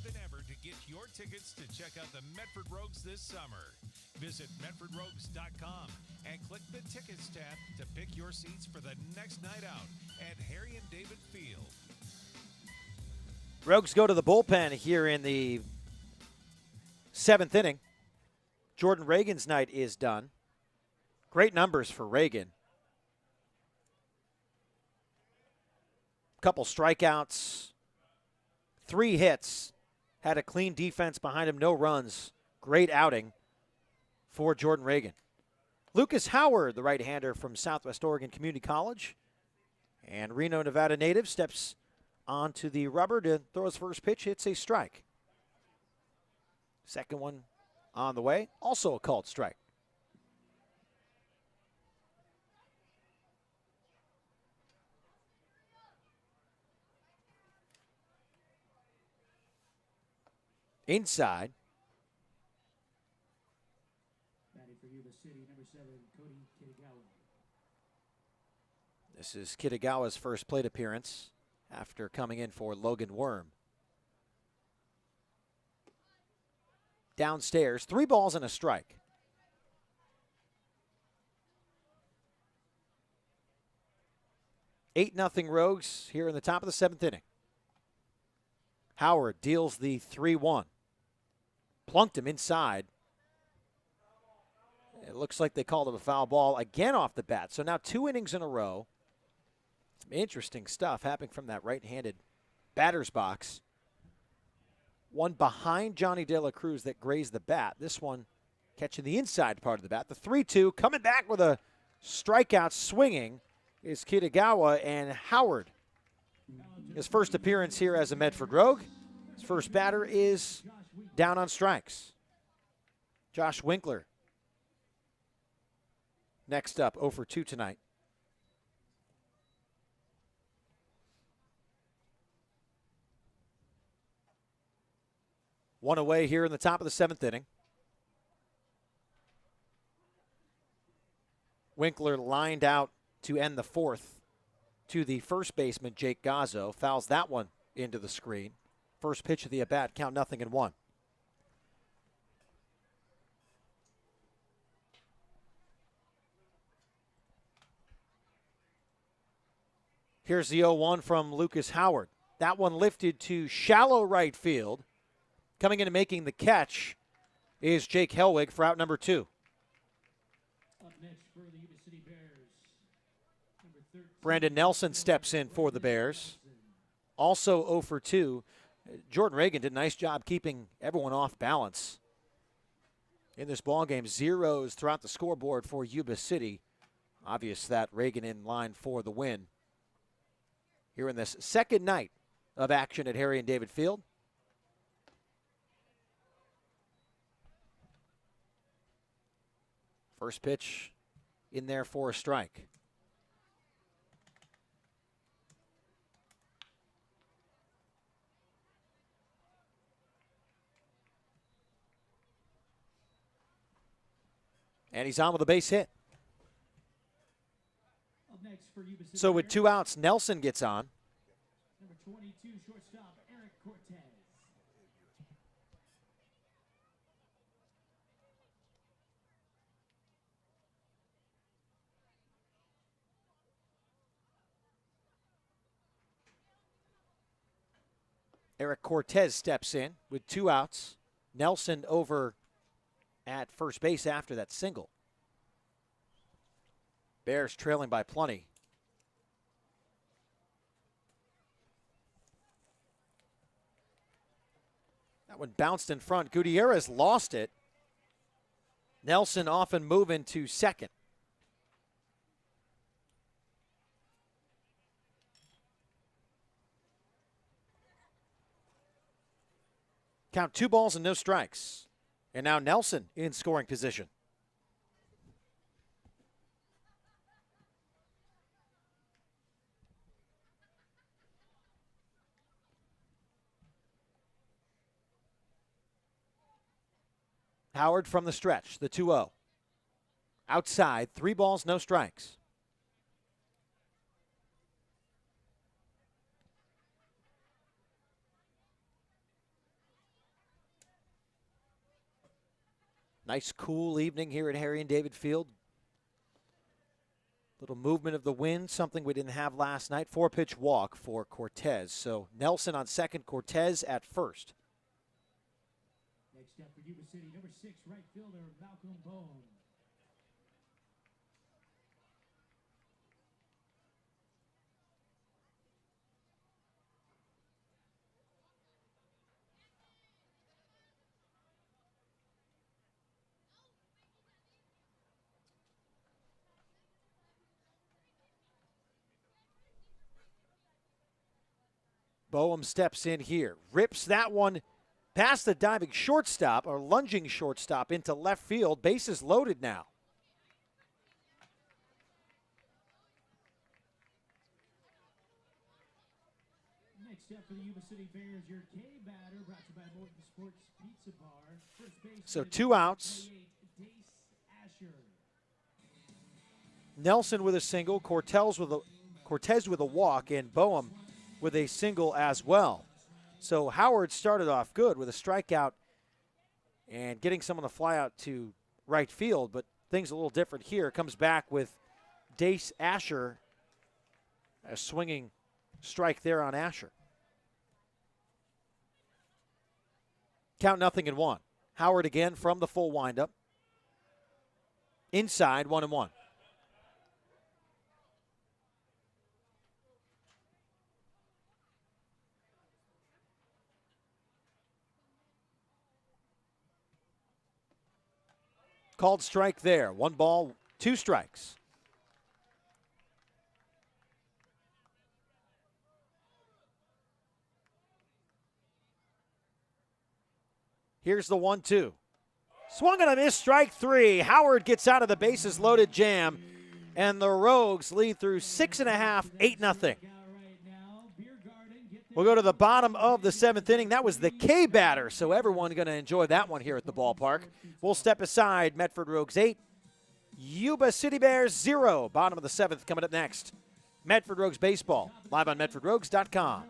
Speaker 7: than ever to get your tickets to check out the Medford Rogues this summer. Visit MedfordRogues.com and click the Tickets tab to pick your seats for the next night out at Harry and David Field.
Speaker 6: Rogues go to the bullpen here in the 7th inning. Jordan Reagan's night is done. Great numbers for Reagan. Couple strikeouts, 3 hits, had a clean defense behind him, no runs. Great outing for Jordan Reagan. Lucas Howard, the right-hander from Southwest Oregon Community College, and Reno, Nevada native, steps onto the rubber to throw his first pitch. Hits a strike. Second one on the way, also a called strike. Inside.
Speaker 3: Batting for Yuba City, number 7, Cody Kitagawa.
Speaker 6: This is Kitagawa's first plate appearance after coming in for Logan Worm. Downstairs, 3 balls and a strike. Eight 0 Rogues here in the top of the 7th inning. Howard deals the 3-1. Plunked him inside. It looks like they called him a foul ball again off the bat. So now 2 innings in a row. Some interesting stuff happening from that right-handed batter's box. One behind Johnny De La Cruz that grazed the bat. This one catching the inside part of the bat. The 3-2 coming back with a strikeout swinging is Kitagawa, and Howard. His first appearance here as a Medford Rogue. His first batter is down on strikes. Josh Winkler. Next up, 0 for 2 tonight. One away here in the top of the 7th inning. Winkler lined out to end the 4th to the first baseman, Jake Gazzo. Fouls that one into the screen. First pitch of the at-bat, count 0-1. Here's the 0-1 from Lucas Howard. That one lifted to shallow right field. Coming in and making the catch is Jake Helwig for out number 2.
Speaker 3: Up next for the Yuba City Bears, number 13.
Speaker 6: Brandon Nelson steps in for the Bears. Also 0 for 2. Jordan Reagan did a nice job keeping everyone off balance in this ballgame. Zeros throughout the scoreboard for Yuba City. Obvious that Reagan in line for the win here in this second night of action at Harry and David Field. First pitch in there for a strike. And he's on with a base hit.
Speaker 3: Up next for Yuba City
Speaker 6: So with
Speaker 3: Bears,
Speaker 6: 2 outs, Nelson gets on.
Speaker 3: number 22, shortstop Eric Cortez.
Speaker 6: Eric Cortez steps in with 2 outs. Nelson over at first base after that single. Bears trailing by plenty. That one bounced in front. Gutierrez lost it. Nelson often moving to second. Count 2 balls and no strikes. And now Nelson in scoring position. Howard from the stretch, the 2-0. Outside, 3 balls, no strikes. Nice cool evening here at Harry and David Field. Little movement of the wind, something we didn't have last night. 4-pitch walk for Cortez. So Nelson on second, Cortez at first.
Speaker 3: Next up for Yuba City, number 6, right fielder Malcolm Bohm.
Speaker 6: Boehm steps in here, rips that one past the diving shortstop, or lunging shortstop, into left field. Bases loaded now.
Speaker 3: Next up for the Yuba City Bears, your K batter, brought to you by Morton Sports Pizza Bar. First base.
Speaker 6: So 2 outs. Nelson with a single, Cortez with a walk, and Boehm with a single as well. So Howard started off good with a strikeout and getting someone to fly out to right field, but things a little different here. Comes back with Dace Asher, a swinging strike there on Asher. Count 0-1. Howard again from the full windup. Inside, 1-1. Called strike there. 1 ball, 2 strikes. Here's the 1-2. Swung and a miss, strike 3. Howard gets out of the bases loaded jam, and the Rogues lead through 6.5, 8-0. We'll go to the bottom of the 7th inning. That was the K batter, so everyone's going to enjoy that one here at the ballpark. We'll step aside. Medford Rogues 8, Yuba City Bears 0. Bottom of the 7th coming up next. Medford Rogues Baseball, live on MedfordRogues.com.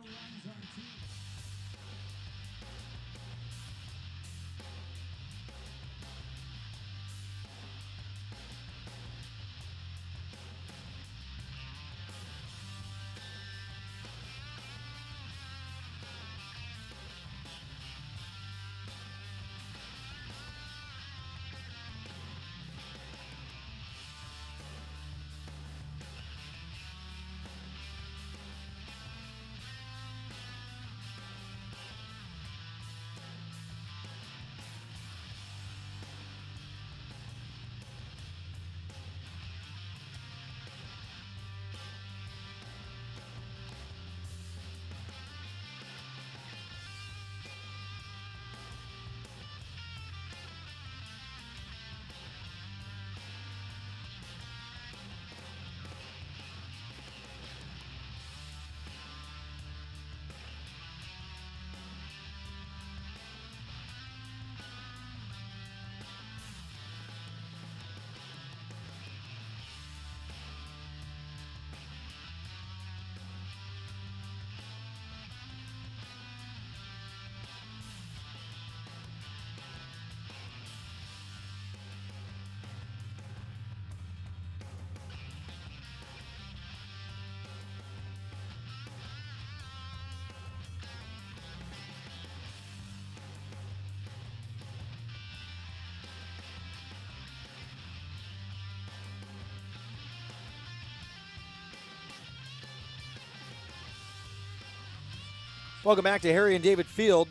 Speaker 6: Welcome back to Harry and David Field.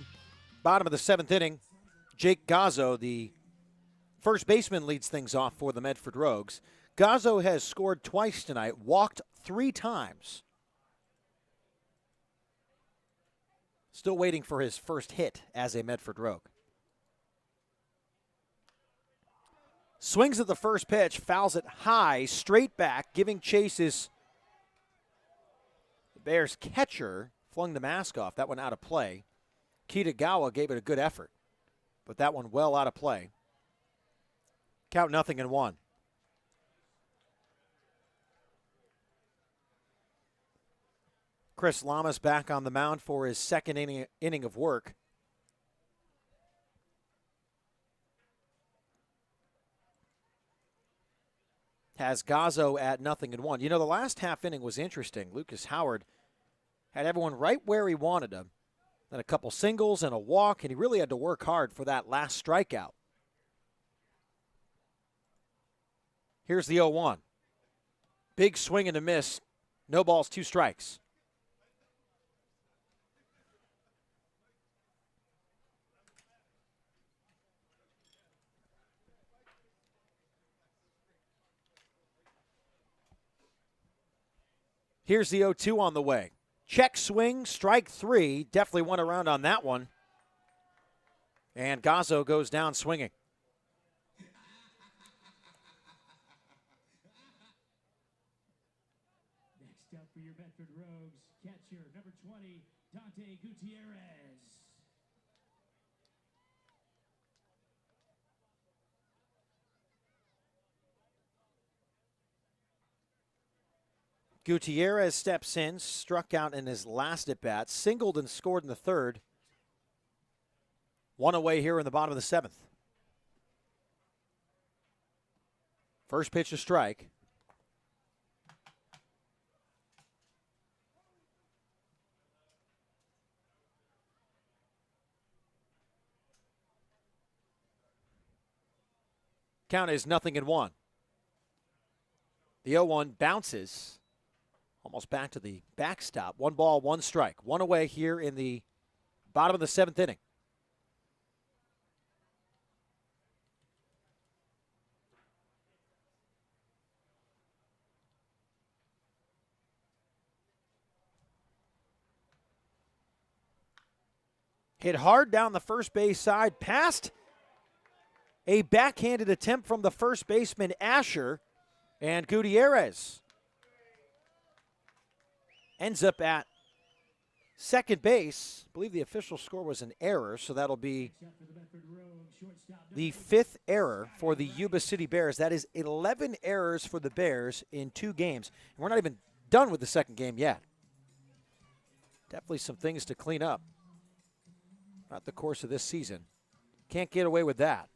Speaker 6: Bottom of the 7th inning. Jake Gazzo, the first baseman, leads things off for the Medford Rogues. Gazzo has scored twice tonight, walked 3 times. Still waiting for his first hit as a Medford Rogue. Swings at the first pitch, fouls it high, straight back, giving chases. The Bears catcher flung the mask off. That one out of play. Kitagawa gave it a good effort, but that one well out of play. Count 0-1. Chris Lamas back on the mound for his second inning of work. has Gazzo at 0-1. You know, the last half inning was interesting. Lucas Howard had everyone right where he wanted them. Then a couple singles and a walk, and he really had to work hard for that last strikeout. Here's the 0-1. Big swing and a miss. No balls, 2 strikes. Here's the 0-2 on the way. Check swing, strike 3. Definitely went around on that one. And Gazzo goes down swinging.
Speaker 3: Next up for your Medford Rogues, catcher number 20, Dante Gutierrez.
Speaker 6: Gutierrez steps in, struck out in his last at-bat, singled and scored in the 3rd. 1 away here in the bottom of the 7th. First pitch, a strike. Count is 0-1. The 0-1 bounces. Almost back to the backstop. 1 ball, 1 strike. 1 away here in the bottom of the 7th inning. Hit hard down the first base side, past a backhanded attempt from the first baseman, Asher, and Gutierrez ends up at second base. I believe the official score was an error, so that'll be the 5th error for the Yuba City Bears. That is 11 errors for the Bears in 2 games. And we're not even done with the second game yet. Definitely some things to clean up throughout the course of this season. Can't get away with that.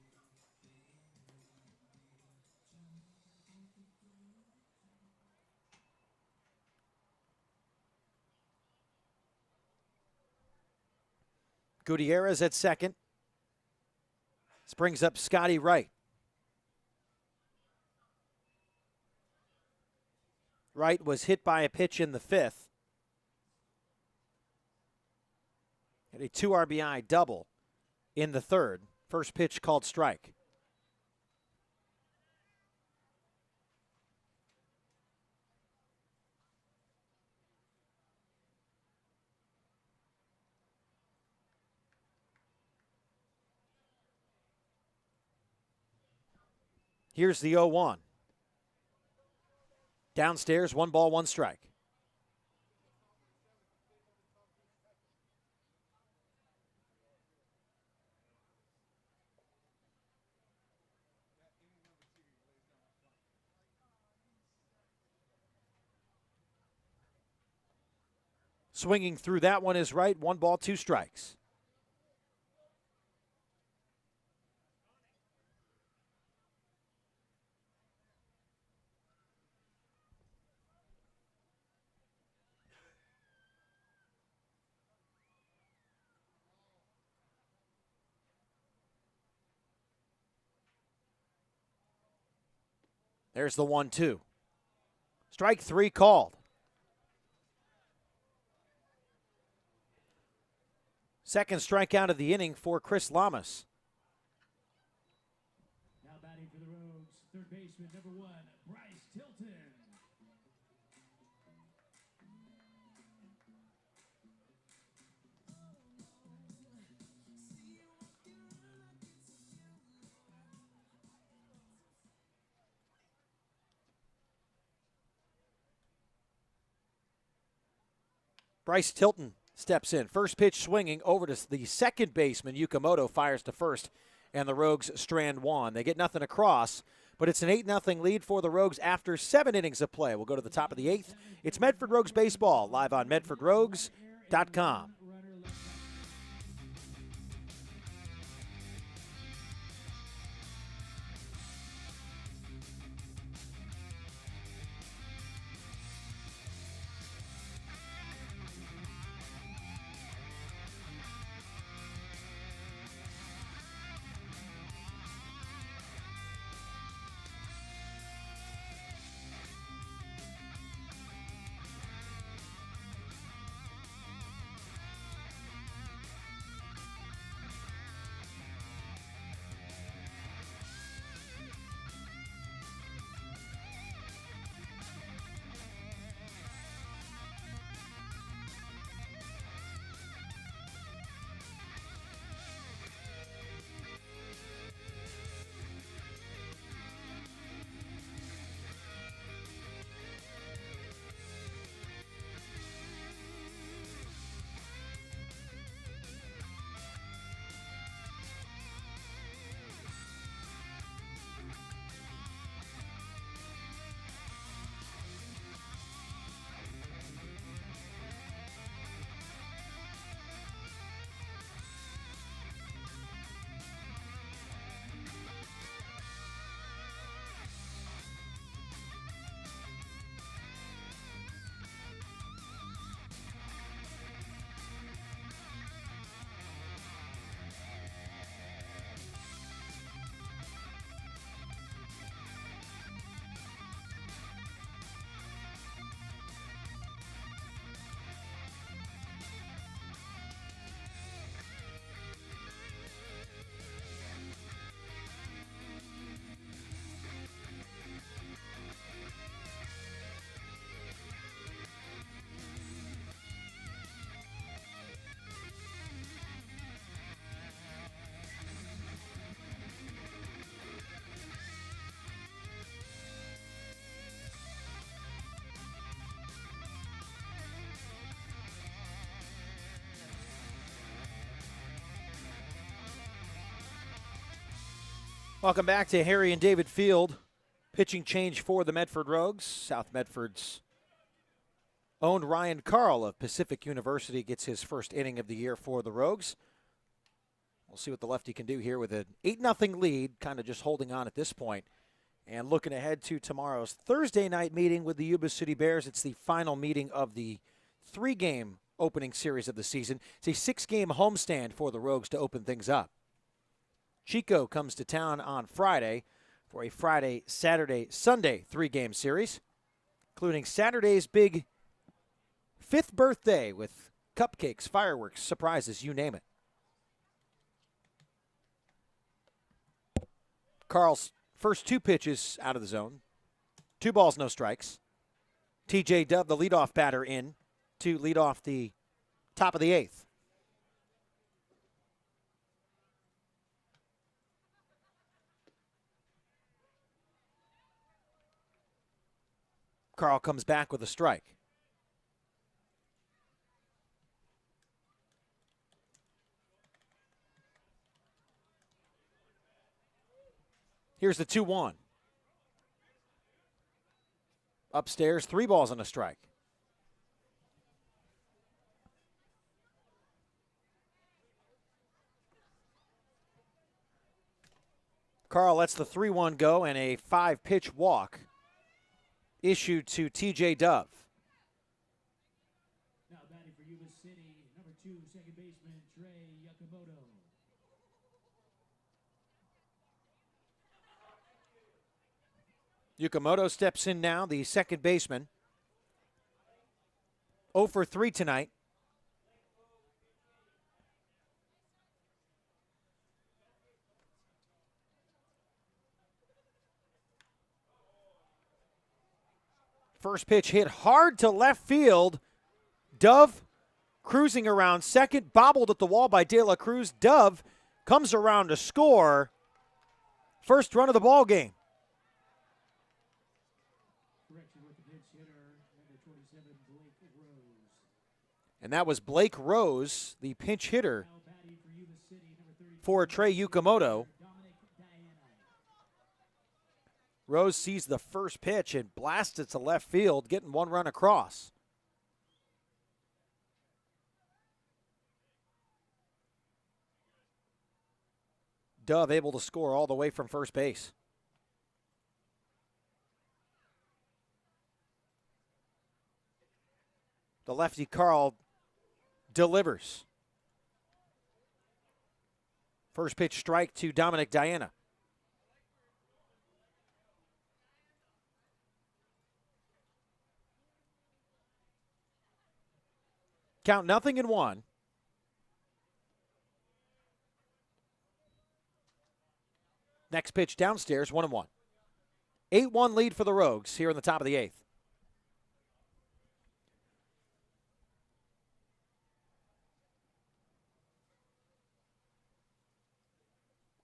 Speaker 6: Gutierrez at second. This brings up Scotty Wright. Wright was hit by a pitch in the 5th. Had a 2 RBI double in the 3rd. First pitch called strike. Here's the 0-1. Downstairs, 1 ball, 1 strike. Swinging through that one is Wright. 1 ball, 2 strikes. There's the 1-2. Strike 3 called. Second strikeout of the inning for Chris Lamas.
Speaker 3: Now batting for the Rogues, third baseman number 1, Bryce Tilton.
Speaker 6: Bryce Tilton steps in. First pitch swinging over to the second baseman. Yukamoto fires to first, and the Rogues strand 1. They get nothing across, but it's an 8-0 lead for the Rogues after 7 innings of play. We'll go to the top of the 8th. It's Medford Rogues baseball, live on MedfordRogues.com. Welcome back to Harry and David Field. Pitching change for the Medford Rogues. South Medford's owned Ryan Carl of Pacific University gets his first inning of the year for the Rogues. We'll see what the lefty can do here with an 8-0 lead, kind of just holding on at this point. And looking ahead to tomorrow's Thursday night meeting with the Yuba City Bears. It's the final meeting of the 3-game opening series of the season. It's a 6-game homestand for the Rogues to open things up. Chico comes to town on Friday for a Friday, Saturday, Sunday 3-game series, including Saturday's big 5th birthday with cupcakes, fireworks, surprises, you name it. Carl's first 2 pitches out of the zone. 2 balls, no strikes. TJ Dove, the leadoff batter, in to lead off the top of the 8th. Carl comes back with a strike. Here's the 2-1. Upstairs, 3 balls and a strike. Carl lets the 3-1 go and a 5-pitch walk issued to TJ Dove.
Speaker 3: Now batting for Yuba City, number 2, second baseman Trey Yakamoto.
Speaker 6: Yakamoto steps in now, the second baseman. 0 for 3 tonight. First pitch hit hard to left field. Dove cruising around second, bobbled at the wall by De La Cruz. Dove comes around to score. First run of the ball game.
Speaker 3: Correction with the pinch hitter, number 27, Blake Rose.
Speaker 6: And that was Blake Rose, the pinch hitter
Speaker 3: Now batting for Yuba City, number 32,
Speaker 6: for Trey Yakamoto.
Speaker 3: Dominic Diana.
Speaker 6: Rose sees the first pitch and blasts it to left field, getting 1 run across. Dove able to score all the way from first base. The lefty Carl delivers. First pitch strike to Dominic Diana. Count 0-1. Next pitch downstairs, 1-1. 8-1 lead for the Rogues here in the top of the 8th.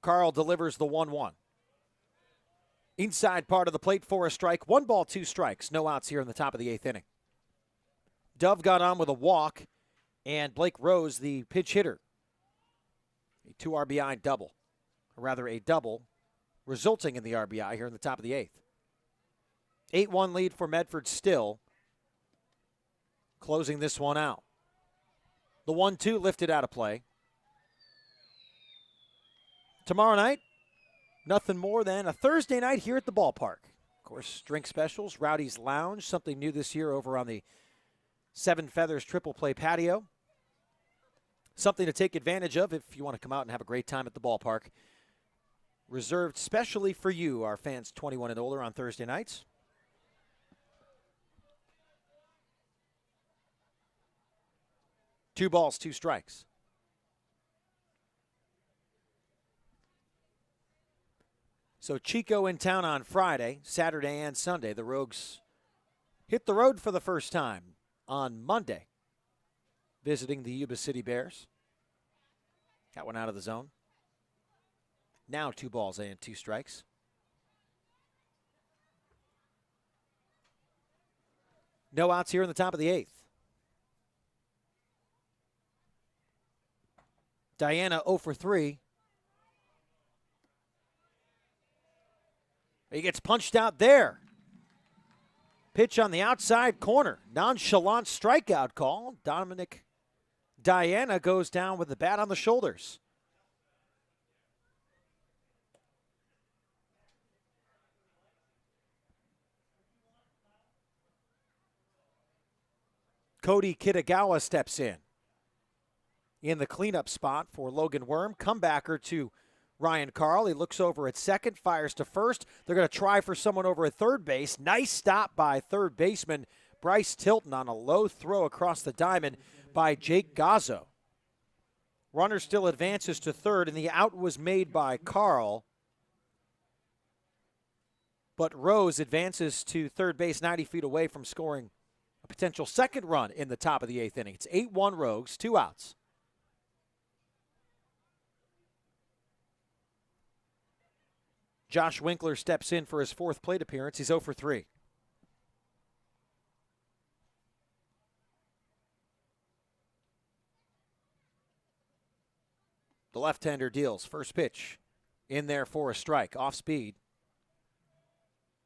Speaker 6: Carl delivers the 1-1. Inside part of the plate for a strike. 1 ball, 2 strikes. No outs here in the top of the 8th inning. Dove got on with a walk, and Blake Rose, the pitch hitter. A 2 RBI double, or rather a double, resulting in the RBI here in the top of the 8th. 8-1 lead for Medford still, closing this one out. The 1-2 lifted out of play. Tomorrow night, nothing more than a Thursday night here at the ballpark. Of course, drink specials, Rowdy's Lounge, something new this year over on the Seven Feathers Triple Play patio. Something to take advantage of if you want to come out and have a great time at the ballpark. Reserved specially for you, our fans 21 and older, on Thursday nights. Two balls, 2 strikes. So Chico in town on Friday, Saturday, and Sunday. The Rogues hit the road for the first time on Monday, visiting the Yuba City Bears. Got one out of the zone. Now 2 balls and 2 strikes. No outs here in the top of the 8th. Diana 0 for 3. He gets punched out there. Pitch on the outside corner. Nonchalant strikeout call. Dominic Diana goes down with the bat on the shoulders. Cody Kitagawa steps in the cleanup spot for Logan Worm. Comebacker to Ryan Carl. He looks over at second, fires to first. They're going to try for someone over at third base. Nice stop by third baseman Bryce Tilton on a low throw across the diamond by Jake Gazzo. Runner still advances to third, and the out was made by Carl. But Rose advances to third base 90 feet away from scoring a potential second run in the top of the eighth inning. It's 8-1 Rogues, 2 outs. Josh Winkler steps in for his fourth plate appearance. He's 0 for 3. The left-hander deals first pitch in there for a strike. Off speed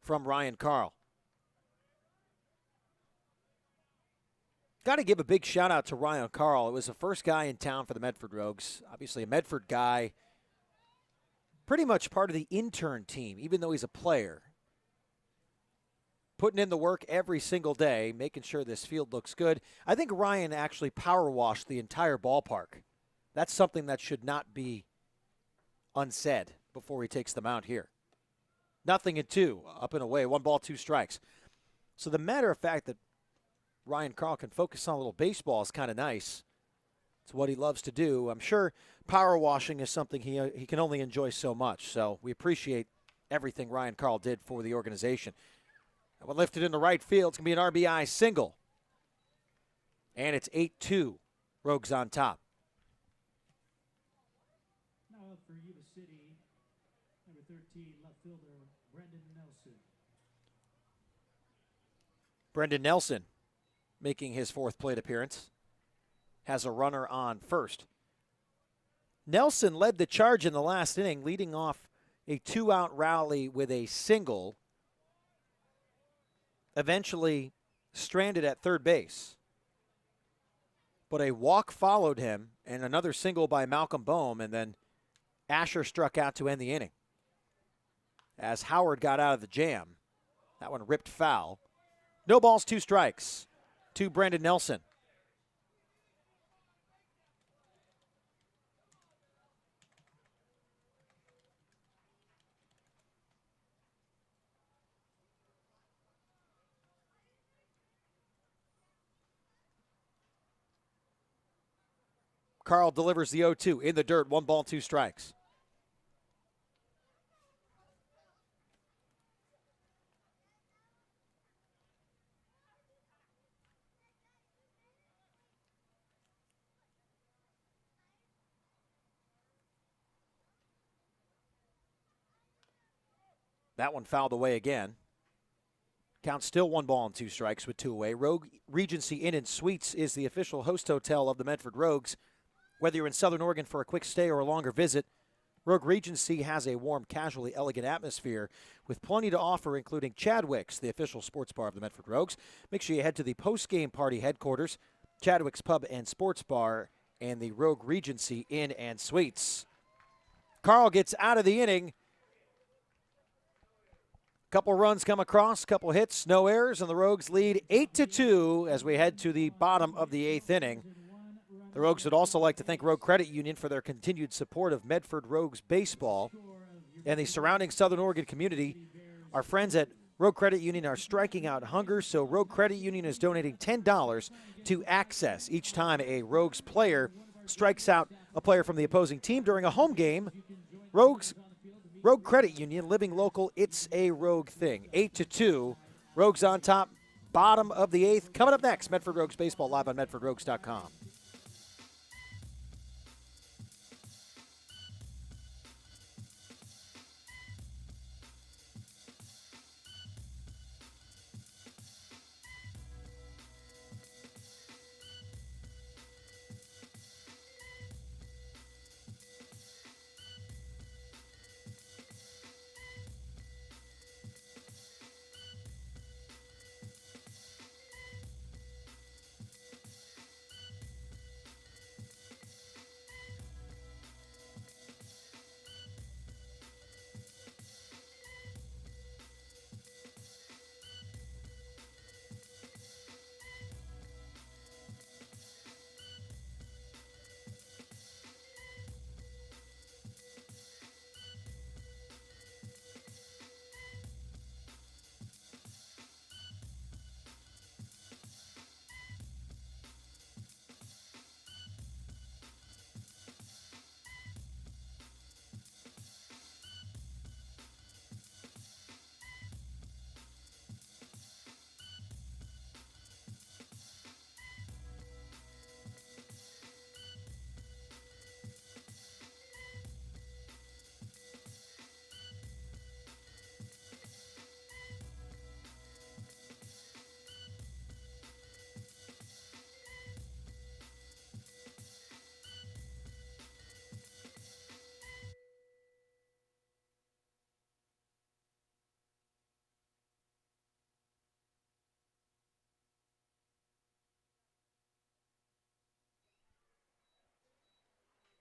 Speaker 6: from Ryan Carl. Got to give a big shout out to Ryan Carl. It was the first guy in town for the Medford Rogues. Obviously a Medford guy. Pretty much part of the intern team, even though he's a player. Putting in the work every single day, making sure this field looks good. I think Ryan actually power washed the entire ballpark. That's something that should not be unsaid before he takes the mound here. 0-2, up and away, 1 ball, 2 strikes. So the matter of fact that Ryan Carl can focus on a little baseball is kind of nice. It's what he loves to do. I'm sure power washing is something he can only enjoy so much. So we appreciate everything Ryan Carl did for the organization. That one lifted into right field. It's going to be an RBI single. And it's 8-2. Rogues on top.
Speaker 3: Now up for Yuba City, number 13, left fielder Brendan Nelson.
Speaker 6: Brendan Nelson making his fourth plate appearance. Has a runner on first. Nelson led the charge in the last inning, leading off a 2-out rally with a single. Eventually stranded at third base. But a walk followed him and another single by Malcolm Boehm, and then Asher struck out to end the inning. As Howard got out of the jam, that one ripped foul. No balls, 2 strikes to Brendan Nelson. Carl delivers the 0-2 in the dirt, 1 ball, 2 strikes. That one fouled away again. Count still 1 ball and 2 strikes with 2 away. Rogue Regency Inn and Suites is the official host hotel of the Medford Rogues. Whether you're in Southern Oregon for a quick stay or a longer visit, Rogue Regency has a warm, casually elegant atmosphere with plenty to offer, including Chadwick's, the official sports bar of the Medford Rogues. Make sure you head to the post-game party headquarters, Chadwick's Pub and Sports Bar, and the Rogue Regency Inn and Suites. Carl gets out of the inning. Couple runs come across, couple hits, no errors, and the Rogues lead 8-2 as we head to the bottom of the 8th inning. The Rogues would also like to thank Rogue Credit Union for their continued support of Medford Rogues baseball and the surrounding Southern Oregon community. Our friends at Rogue Credit Union are striking out hunger, so Rogue Credit Union is donating $10 to Access each time a Rogues player strikes out a player from the opposing team during a home game. Rogue Credit Union, living local, it's a Rogue thing. 8-2, Rogues on top, bottom of the 8th. Coming up next, Medford Rogues baseball live on MedfordRogues.com.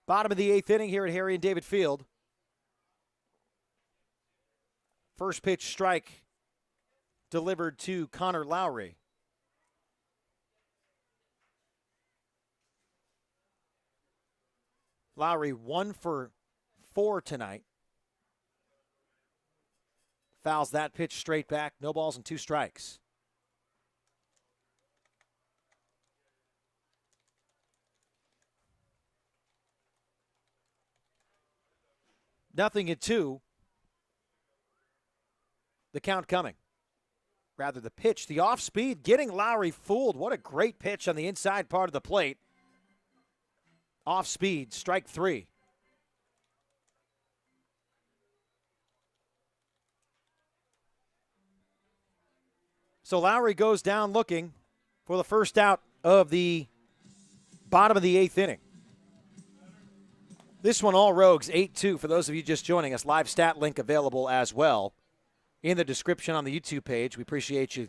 Speaker 6: Bottom of the 8th inning here at Harry and David Field. First pitch strike delivered to Connor Lowry. Lowry 1 for 4 tonight. Fouls that pitch straight back. No balls and 2 strikes. Nothing at 2. The count coming. Rather, the pitch, the off speed, getting Lowry fooled. What a great pitch on the inside part of the plate. Off speed, strike 3. So Lowry goes down looking for the first out of the bottom of the 8th inning. This one, all Rogues, 8-2. For those of you just joining us, live stat link available as well in the description on the YouTube page. We appreciate you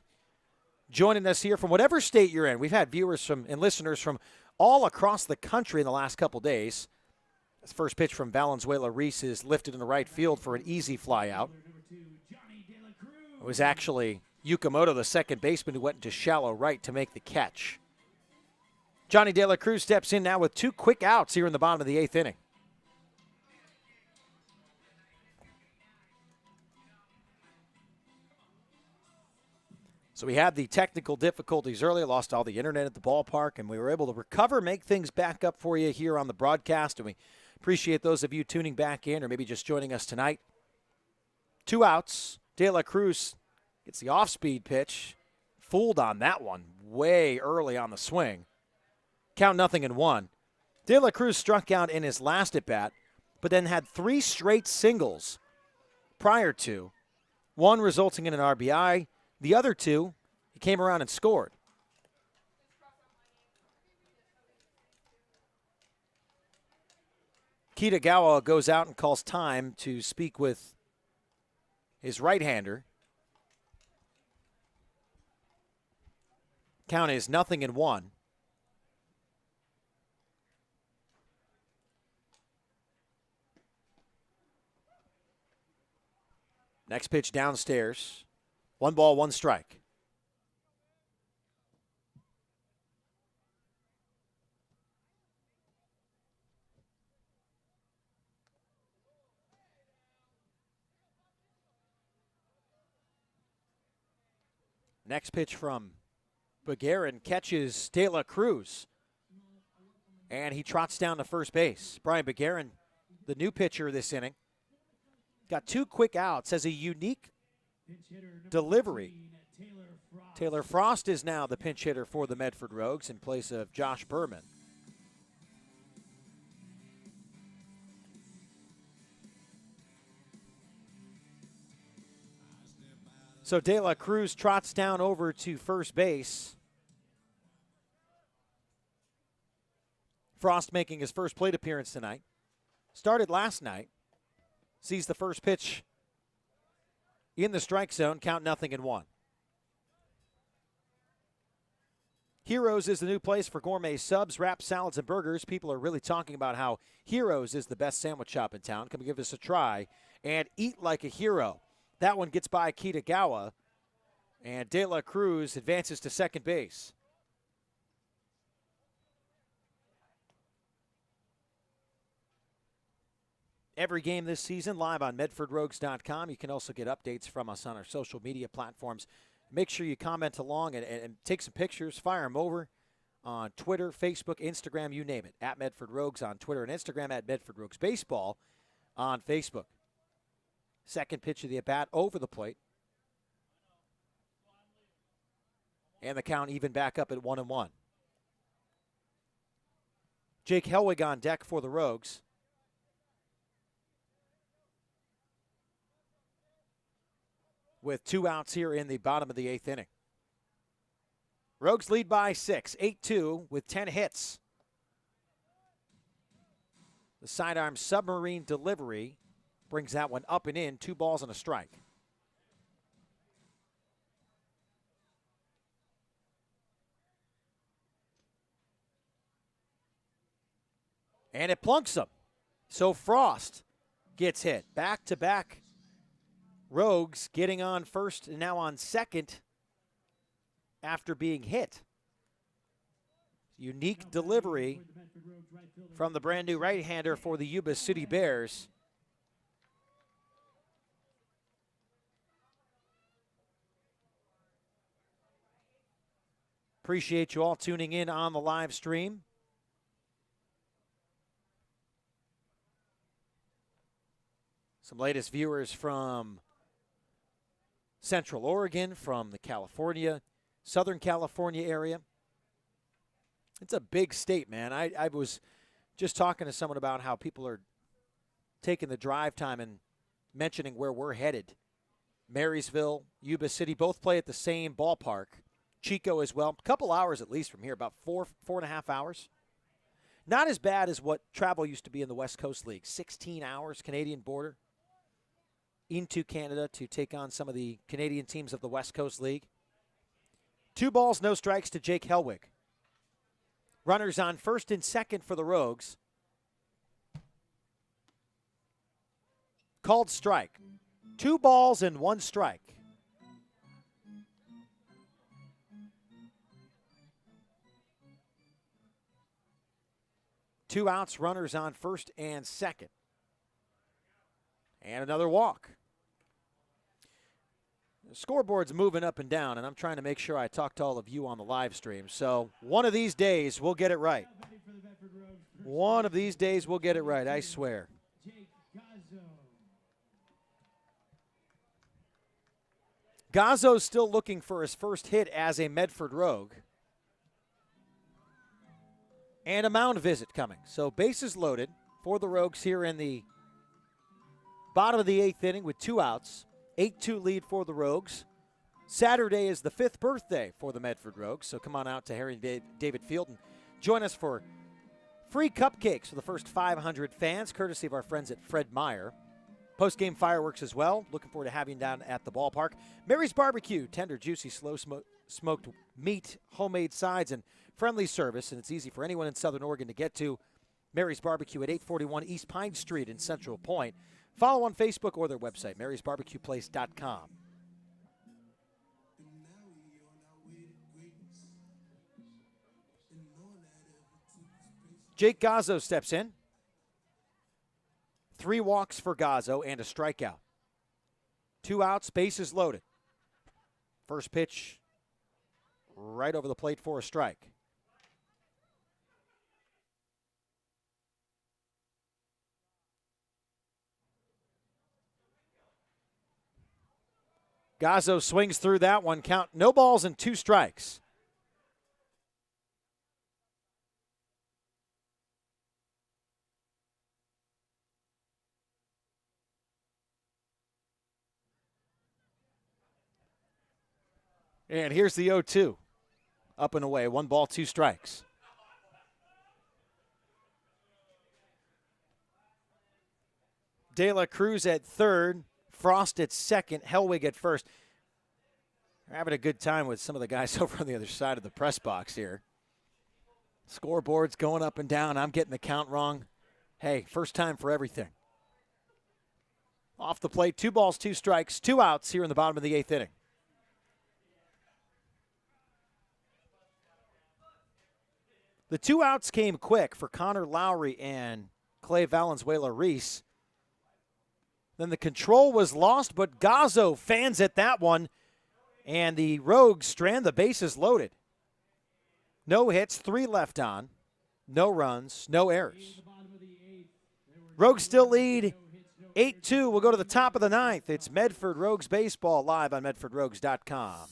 Speaker 6: joining us here from whatever state you're in. We've had viewers from and listeners from all across the country in the last couple days. This first pitch from Valenzuela Reese is lifted in the right field for an easy fly out. It was actually Yukamoto, the second baseman, who went into shallow right to make the catch. Johnny De La Cruz steps in now with 2 quick outs here in the bottom of the 8th inning. So we had the technical difficulties earlier, lost all the internet at the ballpark, and we were able to recover, make things back up for you here on the broadcast, and we appreciate those of you tuning back in or maybe just joining us tonight. 2 outs. De La Cruz gets the off-speed pitch. Fooled on that one way early on the swing. Count 0-1. De La Cruz struck out in his last at-bat, but then had 3 straight singles prior to, one resulting in an RBI. The other 2, he came around and scored. Kitagawa goes out and calls time to speak with his right-hander. Count is 0-1. Next pitch downstairs. 1 ball, 1 strike. Next pitch from Begarin catches De La Cruz. And he trots down to first base. Brian Begarin, the new pitcher this inning, got 2 quick outs, has a unique delivery. Taylor Frost is now the pinch hitter for the Medford Rogues in place of Josh Berman. So De La Cruz trots down over to first base. Frost making his first plate appearance tonight. Started last night. Sees the first pitch in the strike zone, count 0-1. Heroes is the new place for gourmet subs, wraps, salads, and burgers. People are really talking about how Heroes is the best sandwich shop in town. Come give us a try and eat like a hero. That one gets by Kitagawa, and De La Cruz advances to second base. Every game this season live on MedfordRogues.com. You can also get updates from us on our social media platforms. Make sure you comment along and take some pictures. Fire them over on Twitter, Facebook, Instagram, you name it. At Medford Rogues on Twitter and Instagram, at Medford Rogues Baseball on Facebook. Second pitch of the at-bat over the plate. And the count even back up at 1-1. Jake Helwig on deck for the Rogues. With 2 outs here in the bottom of the 8th inning. Rogues lead by 6, 8-2 with 10 hits. The sidearm submarine delivery brings that one up and in, 2 balls and a strike. And it plunks him. So Frost gets hit. Back-to-back Rogues getting on first and now on second after being hit. Unique delivery from the brand new right-hander for the Yuba City Bears. Appreciate you all tuning in on the live stream. Some latest viewers from Central Oregon, from the California, Southern California area. It's a big state, man. I was just talking to someone about how people are taking the drive time and mentioning where we're headed. Marysville, Yuba City, both play at the same ballpark. Chico as well. A couple hours at least from here, about 4.5 hours. Not as bad as what travel used to be in the West Coast League. 16 hours, Canadian border, into Canada to take on some of the Canadian teams of the West Coast League. 2 balls, no strikes to Jake Hellwig. Runners on first and second for the Rogues. Called strike. 2 balls and 1 strike. Two outs, runners on first and second. And another walk. The scoreboard's moving up and down, and I'm trying to make sure I talk to all of you on the live stream. So one of these days, we'll get it right. One of these days, we'll get it right, I swear. Gazzo's still looking for his first hit as a Medford Rogue. And a mound visit coming. So bases loaded for the Rogues here in the bottom of the 8th inning with 2 outs. 8-2 lead for the Rogues. Saturday is the 5th birthday for the Medford Rogues, so come on out to Harry and David Field and join us for free cupcakes for the first 500 fans, courtesy of our friends at Fred Meyer. Post-game fireworks as well. Looking forward to having you down at the ballpark. Mary's Barbecue, tender, juicy, slow smoked meat, homemade sides, and friendly service, and it's easy for anyone in Southern Oregon to get to. Mary's Barbecue at 841 East Pine Street in Central Point. Follow on Facebook or their website, marysbarbecueplace.com. Jake Gazzo steps in. 3 walks for Gazzo and a strikeout. 2 outs, bases loaded. First pitch right over the plate for a strike. Gazzo swings through that one. Count no balls and 2 strikes. And here's the 0-2. Up and away. 1 ball, 2 strikes. De La Cruz at third. Frost at second. Hellwig at first. They're having a good time with some of the guys over on the other side of the press box here. Scoreboard's going up and down. I'm getting the count wrong. Hey, first time for everything. Off the plate, 2 balls, 2 strikes, 2 outs here in the bottom of the 8th inning. The 2 outs came quick for Connor Lowry and Clay Valenzuela-Reese. Then the control was lost, but Gazzo fans at that one, and the Rogues strand the bases loaded. No hits, 3 left on, no runs, no errors. Rogues still lead 8-2. We'll go to the top of the 9th. It's Medford Rogues baseball live on MedfordRogues.com.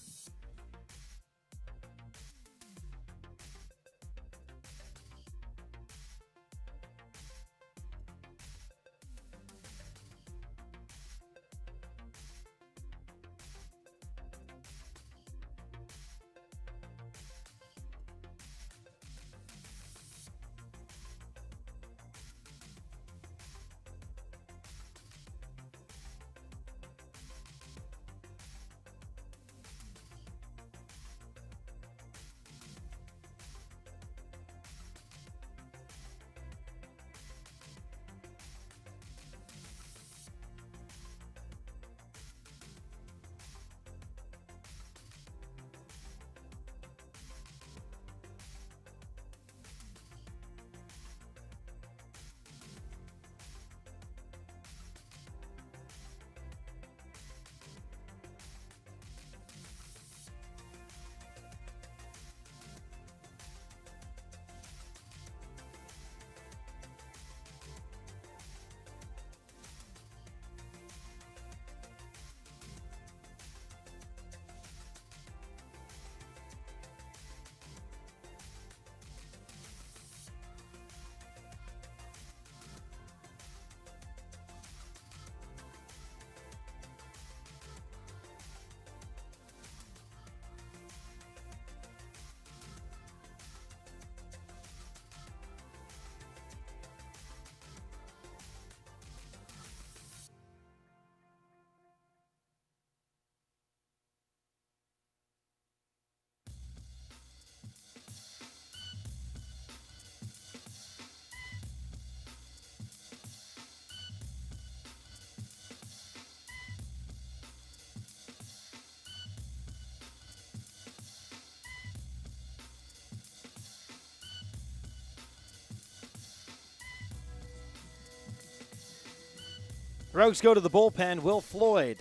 Speaker 6: Rogues go to the bullpen. Will Floyd,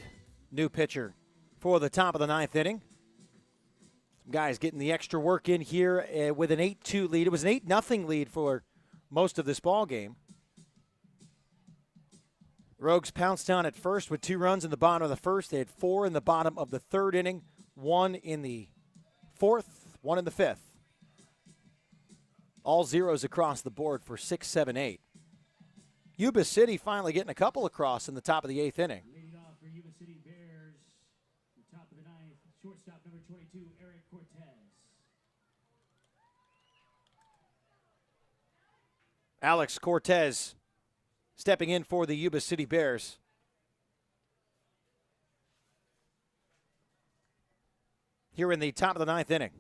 Speaker 6: new pitcher for the top of the ninth inning. Some guys getting the extra work in here with an 8-2 lead. It was an 8-0 lead for most of this ball game. Rogues pounced on at first with 2 runs in the bottom of the first. They had 4 in the bottom of the third inning, 1 in the fourth, 1 in the fifth. All zeros across the board for 6, 7, 8. Yuba City finally getting a couple across in the top of the 8th inning.
Speaker 3: Leading off for Yuba City Bears, the top of the ninth, shortstop number 22, Eric Cortez.
Speaker 6: Alex Cortez stepping in for the Yuba City Bears. Here in the top of the ninth inning.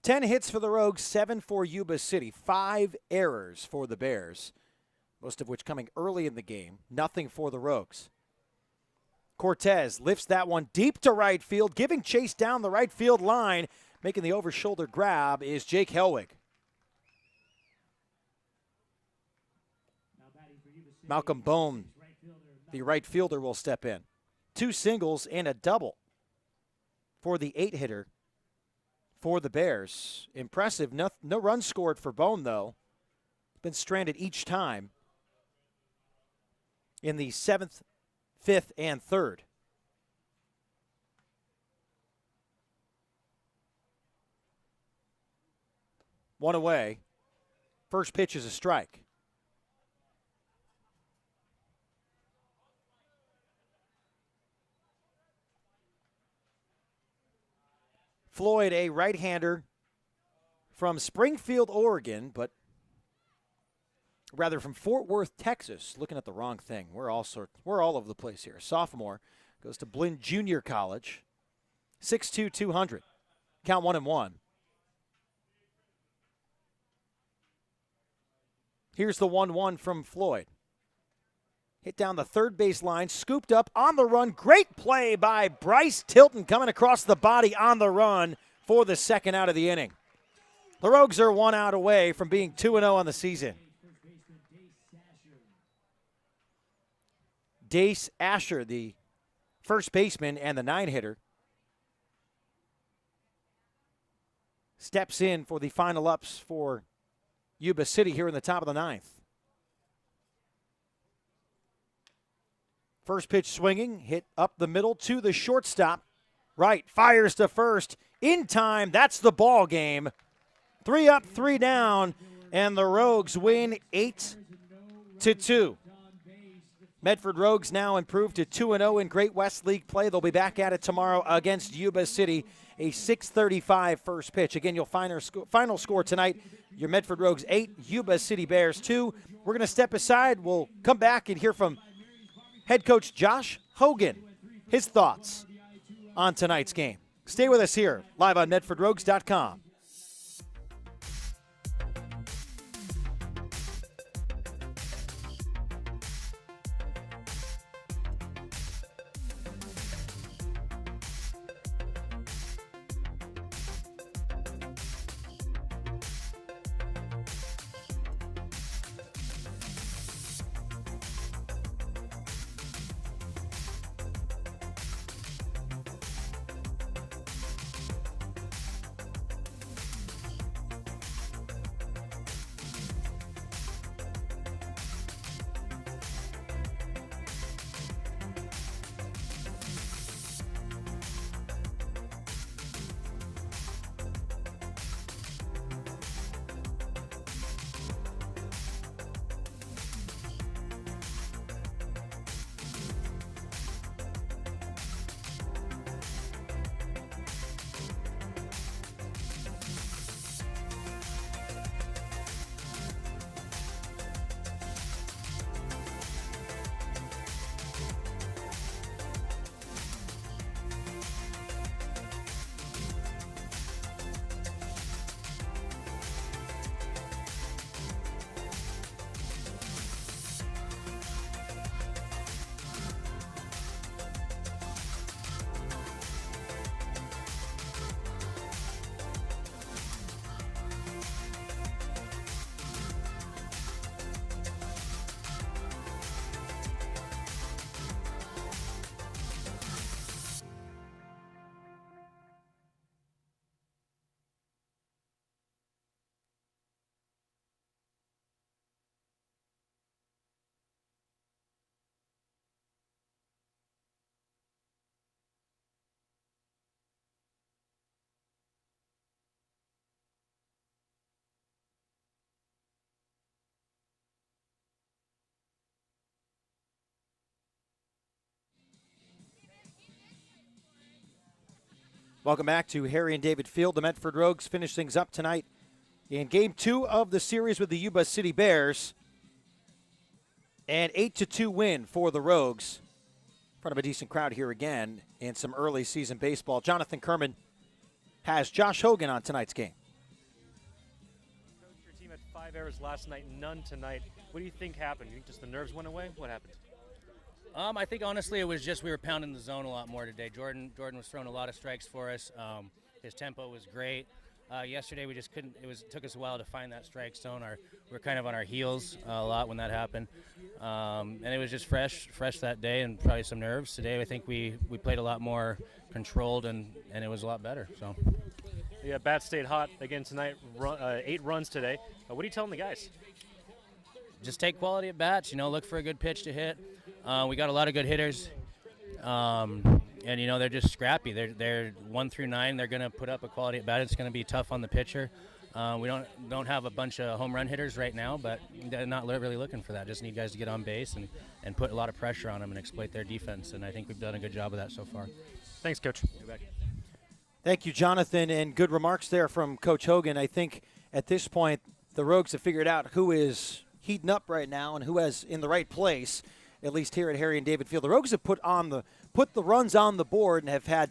Speaker 6: Ten hits for the Rogues, 7 for Yuba City, 5 errors for the Bears, most of which coming early in the game. Nothing for the Rogues. Cortez lifts that one deep to right field, giving chase down the right field line. Making the over-shoulder grab is Jake Helwig. Malcolm Bone, the right fielder, will step in. 2 singles and a double for the 8-hitter for the Bears. Impressive. No runs scored for Bone, though. Been stranded each time in the 7th, 5th, and 3rd. One away. First pitch is a strike. Floyd, a right-hander from Springfield, Oregon, but rather from Fort Worth, Texas. Looking at the wrong thing. We're all over the place here. Sophomore, goes to Blinn Junior College. 6'2", 200. Count 1-1. Here's the 1-1 from Floyd. Hit down the third base line, scooped up on the run. Great play by Bryce Tilton coming across the body on the run for the second out of the inning. The Rogues are 1 out away from being 2-0 on the season. Dace Asher, the first baseman and the 9-hitter, steps in for the final ups for Yuba City here in the top of the 9th. First pitch swinging, hit up the middle to the shortstop. Right, fires to first. In time, that's the ball game. 3 up, 3 down, and the Rogues win 8-2. Medford Rogues now improved to 2-0 in Great West League play. They'll be back at it tomorrow against Yuba City. A 6:35 first pitch. Again, you'll find our final score tonight. Your Medford Rogues 8, Yuba City Bears 2. We're going to step aside. We'll come back and hear from head coach Josh Hogan, his thoughts on tonight's game. Stay with us here, live on MedfordRogues.com. Welcome back to Harry and David Field. The Medford Rogues finish things up tonight in Game 2 of the series with the Yuba City Bears. An 8-2 win for the Rogues. In front of a decent crowd here again in some early season baseball. Jonathan Kerman has Josh Hogan on tonight's game.
Speaker 8: Coach, your team had 5 errors last night, none tonight. What do you think happened? You think just the nerves went away? What happened?
Speaker 9: I think honestly it was just we were pounding the zone a lot more today. Jordan was throwing a lot of strikes for us. His tempo was great. Yesterday we just couldn't. Took us a while to find that strike zone. We're kind of on our heels a lot when that happened, and it was just fresh that day and probably some nerves. Today I think we played a lot more controlled and it was a lot better. So
Speaker 8: Yeah, bat stayed hot again tonight. 8 runs today. What are you telling the guys?
Speaker 9: just take quality at bats. Look for a good pitch to hit. We got a lot of good hitters, and they're just scrappy. They're 1 through 9. They're going to put up a quality at bat. It's going to be tough on the pitcher. We don't have a bunch of home run hitters right now, but they're not really looking for that. Just need guys to get on base and put a lot of pressure on them and exploit their defense. And I think we've done a good job of that so far.
Speaker 8: Thanks, Coach.
Speaker 6: Thank you, Jonathan, and good remarks there from Coach Hogan. I think at this point the Rogues have figured out who is heating up right now and who is in the right place, at least here at Harry and David Field. The Rogues have put the runs on the board and have had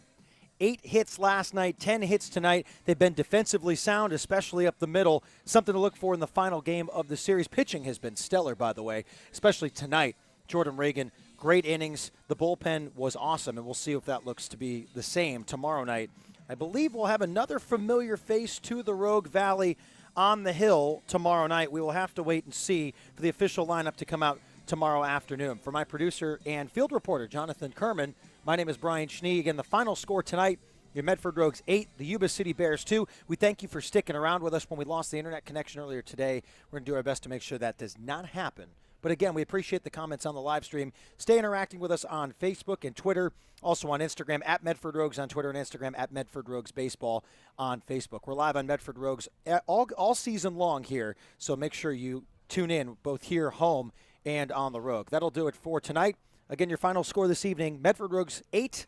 Speaker 6: 8 hits last night, 10 hits tonight. They've been defensively sound, especially up the middle. Something to look for in the final game of the series. Pitching has been stellar, by the way, especially tonight. Jordan Reagan, great innings. The bullpen was awesome, and we'll see if that looks to be the same tomorrow night. I believe we'll have another familiar face to the Rogue Valley on the hill tomorrow night. We will have to wait and see for the official lineup to come out tomorrow afternoon. For my producer and field reporter, Jonathan Kerman, my name is Brian Schnee. Again, the final score tonight, your Medford Rogues 8, the Yuba City Bears 2. We thank you for sticking around with us when we lost the internet connection earlier today. We're going to do our best to make sure that does not happen. But again, we appreciate the comments on the live stream. Stay interacting with us on Facebook and Twitter, also on Instagram, at Medford Rogues on Twitter, and Instagram, at Medford Rogues Baseball on Facebook. We're live on Medford Rogues all season long here, so make sure you tune in both here, home, and on the Rogue. That'll do it for tonight. Again, your final score this evening, Medford Rogues 8,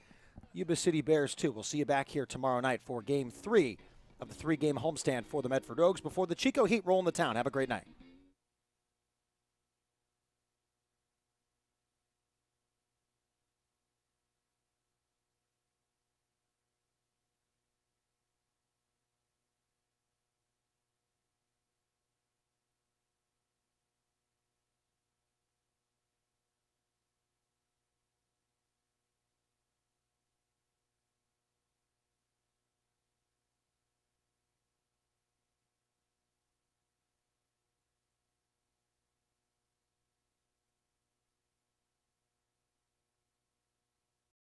Speaker 6: Yuba City Bears 2. We'll see you back here tomorrow night for Game 3 of the 3-game homestand for the Medford Rogues before the Chico Heat roll in the town. Have a great night.